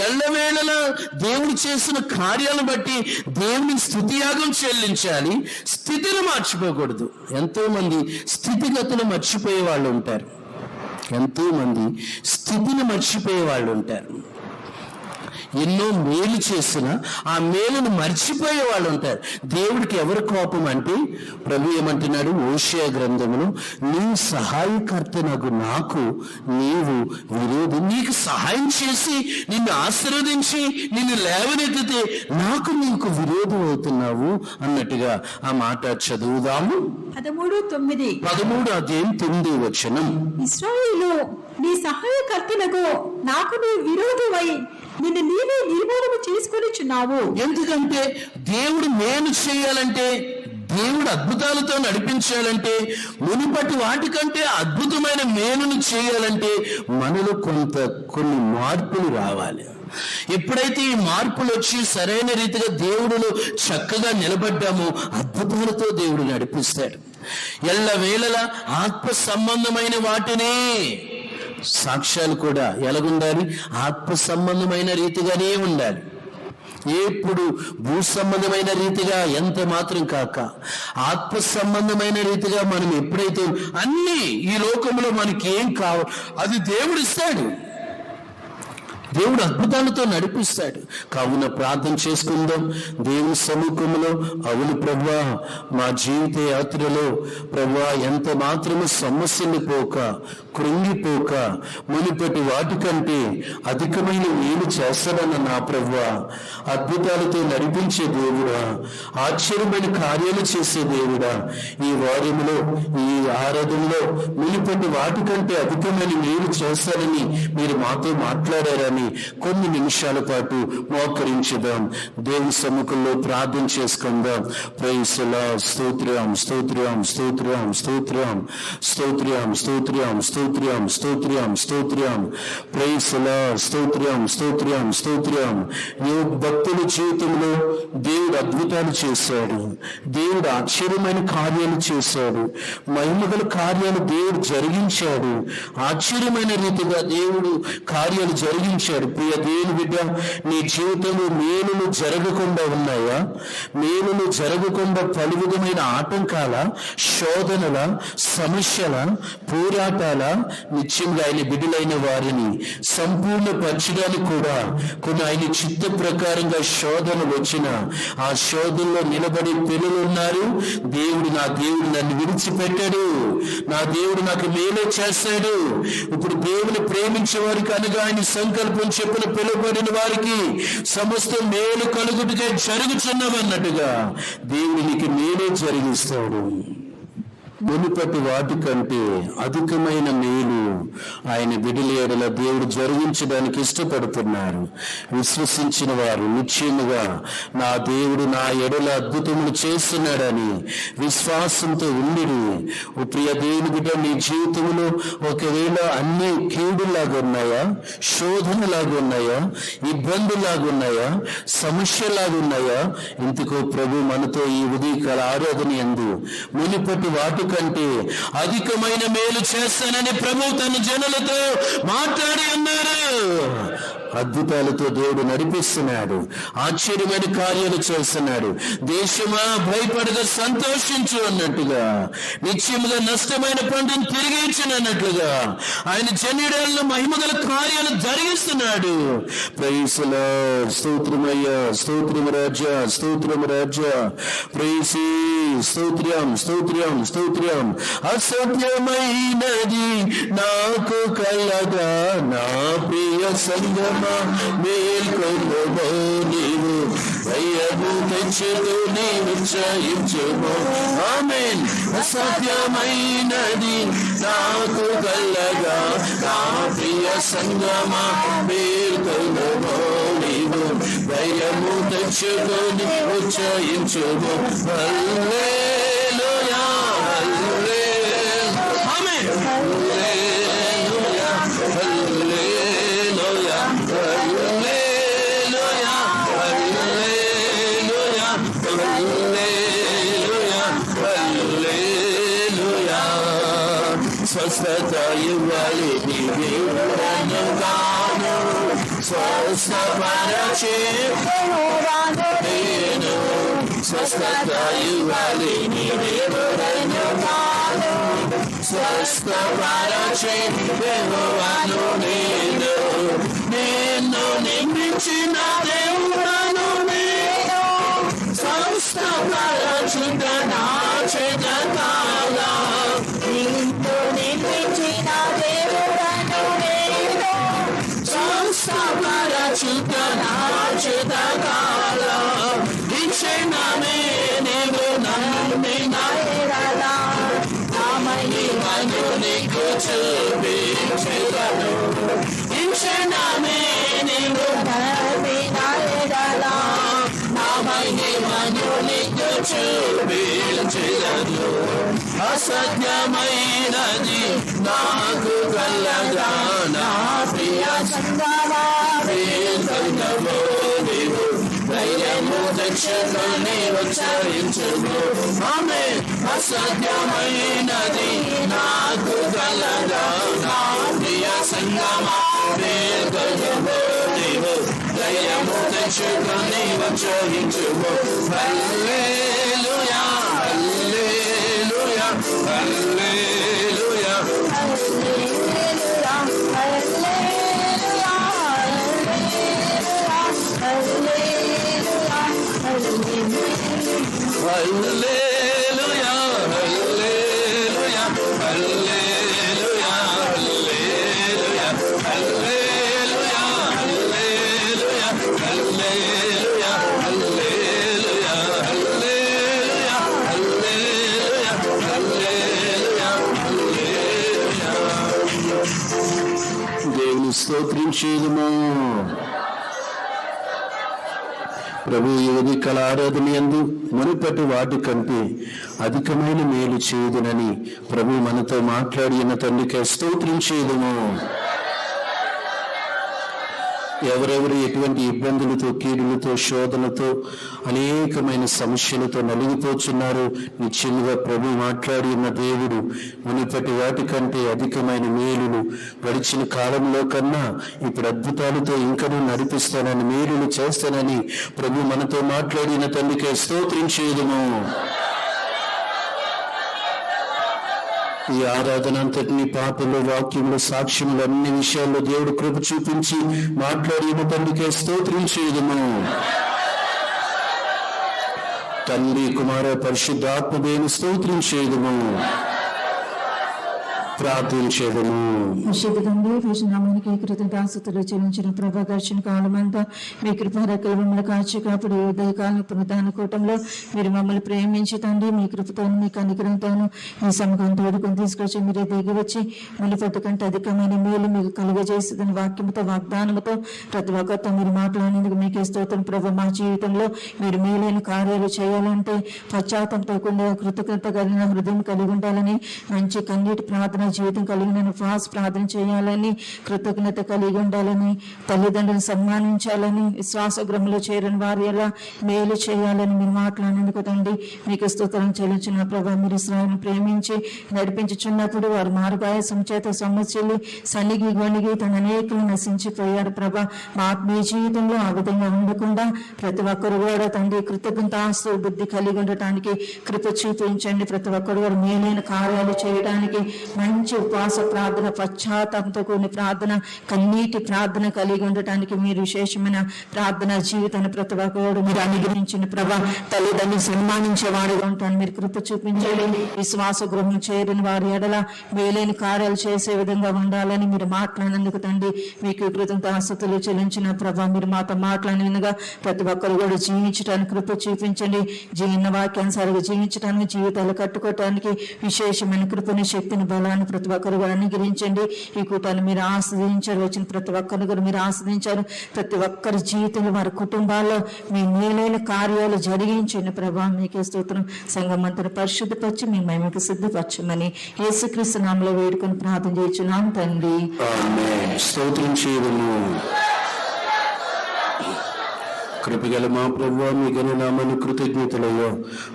ఎల్లవేళలా దేవుడు చేసిన కార్యాలను బట్టి దేవుని స్తుతియాగం చెల్లించాలి. స్థితిని మర్చిపోకూడదు. ఎంతో మంది స్థితిగతులు మర్చిపోయే వాళ్ళు ఉంటారు. ఎంతో మంది స్థితిని మర్చిపోయే వాళ్ళు ఉంటారు. ఎన్నో మేలు చేసిన ఆ మేలును మర్చిపోయే వాళ్ళు ఉంటారు. దేవుడికి ఎవరు కోపం అంటే, ప్రభు ఏమంటున్నాడు హోషేయ గ్రంథములో, నీ సహాయకర్తనగు నాకు నీవు విరోధి. నీకు సహాయం చేసి నిన్ను ఆశీర్వదించి నిన్ను లేవనెత్తితే నీకు విరోధం అవుతున్నావు అన్నట్టుగా ఆ మాట చదువుదాము. 13:9 ఇశ్రాయేలు, నీ సహాయకర్తనగు నాకు నీ విరోధమై నిన్ను నీవే నిర్మూలన చేసుకొనిచున్నావు. ఎందుకంటే దేవుడు మేలు చేయాలంటే, దేవుడు అద్భుతాలతో నడిపించాలంటే, మునుపటి వాటికంటే అద్భుతమైన మేలును చేయాలంటే మనలో కొన్ని మార్పులు రావాలి. ఎప్పుడైతే ఈ మార్పులు వచ్చి సరైన రీతిగా దేవుడులో చక్కగా నిలబడ్డామో అద్భుతాలతో దేవుడు నడిపిస్తాడు. ఎల్లవేళలా ఆత్మ సంబంధమైన వాటినే సాక్ష్యాలు కూడా ఎలాగుండాలి? ఆత్మ సంబంధమైన రీతిగానే ఉండాలి. ఎప్పుడు భూ సంబంధమైన రీతిగా ఎంత మాత్రం కాక ఆత్మ సంబంధమైన రీతిగా మనం ఎప్పుడైతే అన్ని ఈ లోకంలో మనకి ఏం కావాలి అది దేవుడు ఇస్తాడు. దేవుడు అద్భుతాలతో నడిపిస్తాడు. కావున ప్రార్థన చేసుకుందాం దేవుని సముఖంలో. అవును ప్రభువా, మా జీవిత యాత్రలో ప్రభువా ఎంత మాత్రము సమస్యలు పోక, కృంగిపోక, మునిపటి వాటికంటే అధికమైన మేలు చేస్తాడన్న నా ప్రభువా, అద్భుతాలతో నడిపించే దేవుడా, ఆశ్చర్యమైన కార్యాలు చేసే దేవుడా, ఈ వార్యములో ఈ ఆరాధనలో మునిపటి వాటికంటే అధికమైన మేలు చేస్తారని మీరు మాతో మాట్లాడారని కొన్ని నిమిషాల పాటు మోకరించుదాం. దేవుని సముఖంలో ప్రార్థన చేసుకుందాం. Praise the Lord. స్తోత్రం స్తోత్రం స్తోత్రం స్తోత్రం స్తోత్రం స్తోత్రం స్తోత్రం స్తోత్రం స్తోత్రం. Praise the Lord. స్తోత్రం స్తోత్రం స్తోత్రం. యోబు భక్తుల జీవితంలో దేవుడు అద్భుతాలు చేశాడు. దేవుడు ఆశ్చర్యమైన కార్యాలు చేశాడు. మహిమగల కార్యాలు దేవుడు జరిగించాడు. ఆశ్చర్యమైన రీతిగా దేవుడు కార్యాలు జరిగించాడు. చూపించాడు. ప్రియ దేవుని బిడ్డ, నీ జీవితంలో మేలులు జరగకుండా ఉన్నాయా? మేలులు జరగకుండా పలు విధమైన ఆటంకాల, శోధనల, సమస్యల, పోరాటాల, నిత్యంగా ఆయన బిడ్డలైన వారిని సంపూర్ణపరచడానికి కూడా కొన్ని ఆయన చిత్త ప్రకారంగా శోధనలు వచ్చిన ఆ శోధనలో నిలబడి పిల్లలు ఉన్నారు. నా దేవుడు నన్ను విడిచిపెట్టాడు, నా దేవుడు నాకు మేలే చేస్తాడు. ఇప్పుడు దేవుని ప్రేమించే వారికి అనగా ఆయన సంకల్పం చెప్పిన పిలువబడిన వారికి సమస్త మేలు కలుగుటకే జరుగుతున్నవన్నట్టుగా దేవుడు నీకు మేలే జరిగిస్తాడు. మునుపటి వాటికంటే అధికమైన మేలు ఆయన బిడ్డల ఎడల దేవుడు జరిగించడానికి ఇష్టపడుతున్నారు. విశ్వసించిన వారు నిశ్చయముగా నా దేవుడు నా ఎడల అద్భుతములు చేస్తున్నాడని విశ్వాసంతో ఉండిరి. ఓ ప్రియ దేవుని బిడ్డ, నీ జీవితంలో ఒకవేళ అన్ని కీడులాగా ఉన్నాయా, శోధనలాగా ఉన్నాయా, ఇబ్బందులాగా ఉన్నాయా, సమస్యలాగా ఉన్నాయా? ఇందుకో ప్రభు మనతో ఈ ఉదయకాల ఆరాధన యందు మునుపటి వాటి కంటే అధికమైన మేలు చేస్తానని ప్రభు తన జనులతో మాట్లాడి అన్నారు. అద్భుతాలతో దేవుడు నడిపిస్తున్నాడు, ఆశ్చర్యమైన కార్యాలు చేస్తున్నాడు. దేశమా భయపడగా సంతోషించు అన్నట్టుగా, నిత్యముగా నష్టమైన పంటను తిరిగి ఇచ్చినట్లుగా ఆయన జన్యుడాలను మహిమగల కార్యాలు జరిగిస్తున్నాడు. Praise the lord. స్తోత్రమయ్యా, స్తోత్రం రాజా, స్తోత్రం రాజా. ప్రైజ్, స్తోత్రం, స్తోత్రం, స్తోత్రం. అసత్యమైనది నాకు కలగా నా ప్రియ సంగమా మేల్కొనుమో, నీవు భయము తెచ్చుతూ నీవు జయించుమో. ఆమేన్. అసత్యమైనది నాకు కలగా నా ప్రియ సంగమా మేల్కొనుమో, నీవు భయము తెచ్చుతూ నీవు జయించుమో. హల్లెలూయా, హల్లెలూయా. ఆమేన్. హల్లెలూయా, హల్లెలూయా, హల్లెలూయా, హల్లెలూయా, హల్లెలూయా, హల్లెలూయా. స్వస్థత ఇవ్వాలి నీ దేవుడను గాను, స్వస్థపరచే నేను. స్వస్థత ఇవ్వాలి నీ దేవుడను గాను, స్వస్థపరచే యెహోవాను నేను. నిన్ను నియమించిన దేవుడను నేను, స్వస్థపరచుట నా చిత్తకాల. నిన్ను నియమించిన దేవుడను నేను, స్వస్థపరచుట నా చిత్తకాల. ఈ క్షణమే నీవు నమ్మినాయెడలా నా మహిమను నీకు చూపించెదను. ఈ క్షణమే నీవు నమ్మినాయెడలా నా మహిమను నీకు చూపించెదను. అసత్యమైనది నాకు కలగా నా ప్రియ సంగమా మేల్కొనుమో, నీవు ధైర్యము తెచ్చుకొని ఉచ్చరించుము. ఆమేన్. అసత్యమైనది నాకు కలగా నా ప్రియ సంగమా మేల్కొనుమో, నీవు ధైర్యము తెచ్చుకొని ఉచ్చరించుము. హల్లెలూయా, హల్లెలూయా, హల్లెలూయా, హల్లెలూయా, హల్లెలూయా, హల్లెలూయా, హల్లెలూయా, హల్లెలూయా, హల్లెలూయా, హల్లెలూయా, హల్లెలూయా, హల్లెలూయా, హల్లెలూయా, హల్లెలూయా, హల్లెలూయా, హల్లెలూయా, హల్లెలూయా, హల్లెలూయా, హల్లెలూయా. దేవుని స్తోత్రించేదము. ప్రభు ఈ ఉదయకాల ఆరాధన యందు మునుపటి వాటి కంటే అధికమైన మేలు చేయుదునని ప్రభు మనతో మాట్లాడి ఉన్న తండ్రికి స్తోత్రించేదము. ఎవరెవరు ఎటువంటి ఇబ్బందులతో, కీడులతో, శోధనతో, అనేకమైన సమస్యలతో నలిగిపోతున్నారు, నిశ్చయంగా ప్రభు మాట్లాడి ఉన్న దేవుడు మునిపటి వాటికంటే అధికమైన మేలులు గడిచిన కాలంలో కన్నా ఇప్పుడు అద్భుతాలతో ఇంకనూ నడిపిస్తానని, మేలులు చేస్తానని ప్రభు మనతో మాట్లాడిన తండ్రికే స్తోత్రం చేయుదుము. ఈ ఆరాధన అంతటిని పాటలు, వాక్యములు, సాక్ష్యములు, అన్ని విషయాల్లో దేవుడు కృప చూపించి మాట్లాడిన తండ్రికే స్తోత్రం చేయుదుము. తండ్రి, కుమార, పరిశుద్ధాత్మ దేవుని స్తోత్రం చేయుదుము. ప్రార్థించేదము. పరిశుద్ధుడండి, నామానికి కృతజ్ఞతాస్తుతులు చెల్లించిన ప్రభా, దర్శన కాలమంతా మీ కృపరకలు మమ్మల్ని కాచి కాపాడు. ఉదయకాలం పునరుద్ధాన కూటంలో మీరు మమ్మల్ని ప్రేమించి తండ్రి, మీ కృపతోను, మీ కనికరంతోను ఈ సమూహం తోడుకొని తీసుకొచ్చి మీరే దిగి వచ్చి మునిపటి కంటే అధికమైన మేలు మీకు కలుగజేస్తుందని వాక్యముతో, వాగ్దానముతో ప్రతి ఒక్కరితో మీరు మాట్లాడినందుకు మీకే స్తోత్రం ప్రభా. మా జీవితంలో మీరు మేలైన కార్యాలు చేయాలంటే పశ్చాత్తాపంతో కృతజ్ఞత కలిగిన హృదయం కలిగి ఉండాలని, మంచి కన్నీటి ప్రార్థన జీవితం కలిగిన ఉపవాస ప్రార్థన చేయాలని, కృతజ్ఞత కలిగి ఉండాలని, తల్లిదండ్రులను సన్మానించాలని, విశ్వాస గృహంలో చేరని వారు ఎలా మేలు చేయాలని మీరు మాట్లాడినందుకు తండ్రి మీకు స్తోత్రం చెల్లించిన ప్రభా. మీరు ఇశ్రాయేలును ప్రేమించి నడిపించుచున్నప్పుడు వారు మారుగాయసం చేత సమస్యలు సన్నిగి గొణిగి తన అనేకులు నశించిపోయాడు ప్రభా. మా ఆత్మీయ జీవితంలో ఆ విధంగా ఉండకుండా ప్రతి ఒక్కరు కూడా తండ్రి కృతజ్ఞతాస్తు బుద్ధి కలిగి ఉండటానికి కృప చూపించండి. ప్రతి ఒక్కరు వారు మేలైన కార్యాలు చేయడానికి మంచి ఉపవాస ప్రార్థన, పశ్చాత్తాపంతో కూడిన ప్రార్థన, కన్నీటి ప్రార్థన కలిగి ఉండటానికి మీరు విశేషమైన ప్రార్థన జీవితాన్ని ప్రతి ఒక్కరు మీరు అనుగ్రహించిన ప్రభా. తల్లిదండ్రులు సన్మానించేవాడుగా ఉంటాను మీరు కృప చూపించండి. విశ్వాస గృహం చేరిన వారి ఎడల మేలైన కార్యాలు చేసే విధంగా ఉండాలని మీరు మాట్లాడినందుకు తండ్రి మీకు కృతజ్ఞతాస్తుతులు చెల్లించిన ప్రభా. మీరు మాతో మాట్లాడినగా ప్రతి ఒక్కరు కూడా జీవించడానికి కృప చూపించండి. జీవన వాక్యానుసారిగా జీవించడానికి, జీవితాలు కట్టుకోవటానికి విశేషమైన కృపని, శక్తిని, బలాన్ని ప్రతి ఒక్కరు కూడా అనుగ్రహించండి. ఈ కూటాన్ని మీరు ఆస్వాదించారు, వచ్చిన ప్రతి ఒక్కరిని కూడా మీరు ఆస్వాదించారు. ప్రతి ఒక్కరి జీవితంలో, వారి కుటుంబాల్లో మీ మేలైన కార్యాలు జరిగించండి ప్రభా. మీకే స్తోత్రం. సంఘమంతను పరిశుద్ధపరిచి మీ మహిమకు సిద్ధపరచమని యేసుక్రీస్తు నామములో వేడుకొని ప్రార్థన చేయుచున్నాం తండ్రి. ఆమేన్. స్తోత్రం చేయుదుము. కృపగల మా ప్రభువా, మీ ఘన నామమును కృతజ్ఞతలయ్యా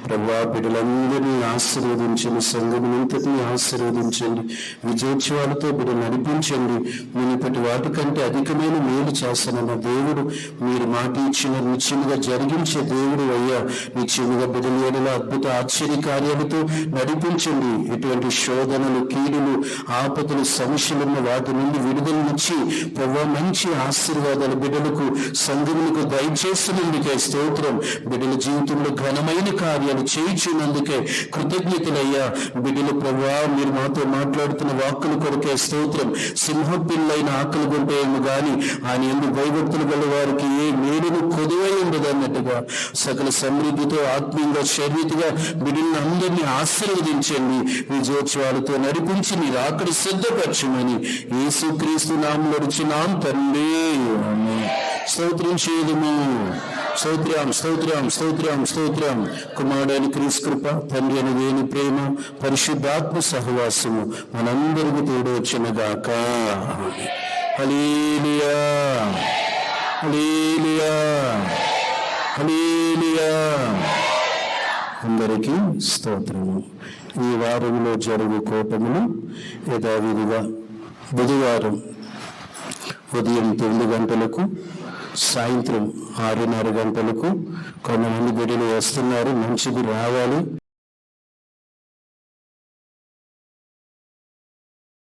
ప్రభువా. బిడ్డలందరినీ ఆశీర్వదించండి, సంఘమునంతటినీ ఆశీర్వదించండి, విజయోత్సవాలతో బిడ్డ నడిపించండి. మునిపటి వాటికంటే అధికమైన మేలు చేస్తానన్న దేవుడు, మీరు మాట ఇచ్చిన నిశ్చయముగా జరిగించే దేవుడు అయ్యా. నిశ్చయముగా బిడ్డల ఏడల అద్భుత ఆశ్చర్య కార్యాలతో నడిపించండి. ఎటువంటి శోధనలు, కీడులు, ఆపదలు, సమస్యలున్న వాటి నుండి విడుదలనిచ్చి ప్రభువా మంచి ఆశీర్వాదాలు బిడ్డలకు, సంఘములకు దయచేసి స్తోత్రం. బిడ్డల జీవితంలో ఘనమైన కార్యాలు చేయించినందుకే కృతజ్ఞతలయ్యా. బిడ్డలు ప్రభువా, మీరు మాతో మాట్లాడుతున్న వాక్కుల కొరకే స్తోత్రం. సింహం పిల్లైన ఆకలి కొంటేమో గాని ఆయన ఎందు భయభక్తులు గల వారికి ఏ మేలును కొదువై ఉండదు అన్నట్టుగా సకల సమృద్ధితో, ఆత్మీయంగా, శారీరకంగా బిడ్డలను అందరినీ ఆశీర్వదించండి. విజయోత్సవాలతో నడిపించి మీరు అక్కడ సిద్ధపరచమని యేసుక్రీస్తు నామములో అడుగుచున్నాం తండ్రి. స్తోత్రం చేయుదుము. స్తోత్రం, స్తోత్రం, స్తోత్రం, స్తోత్రం. కుమారుడైన క్రీస్తు కృప, తండ్రి అయిన దేవుని ప్రేమ, పరిశుద్ధాత్మ సహవాసము మనందరికీ తోడు వచ్చినగాక. హల్లెలూయా, హల్లెలూయా, హల్లెలూయా. అందరికీ స్తోత్రము. ఈ వారంలో జరుగు కూటములు యథావిధిగా బుధవారం ఉదయం 9 గంటలకు, సాయంత్రం 6:30 గంటలకు కొంతమంది బిడ్డలు వస్తున్నారు. మంచిది, రావాలి.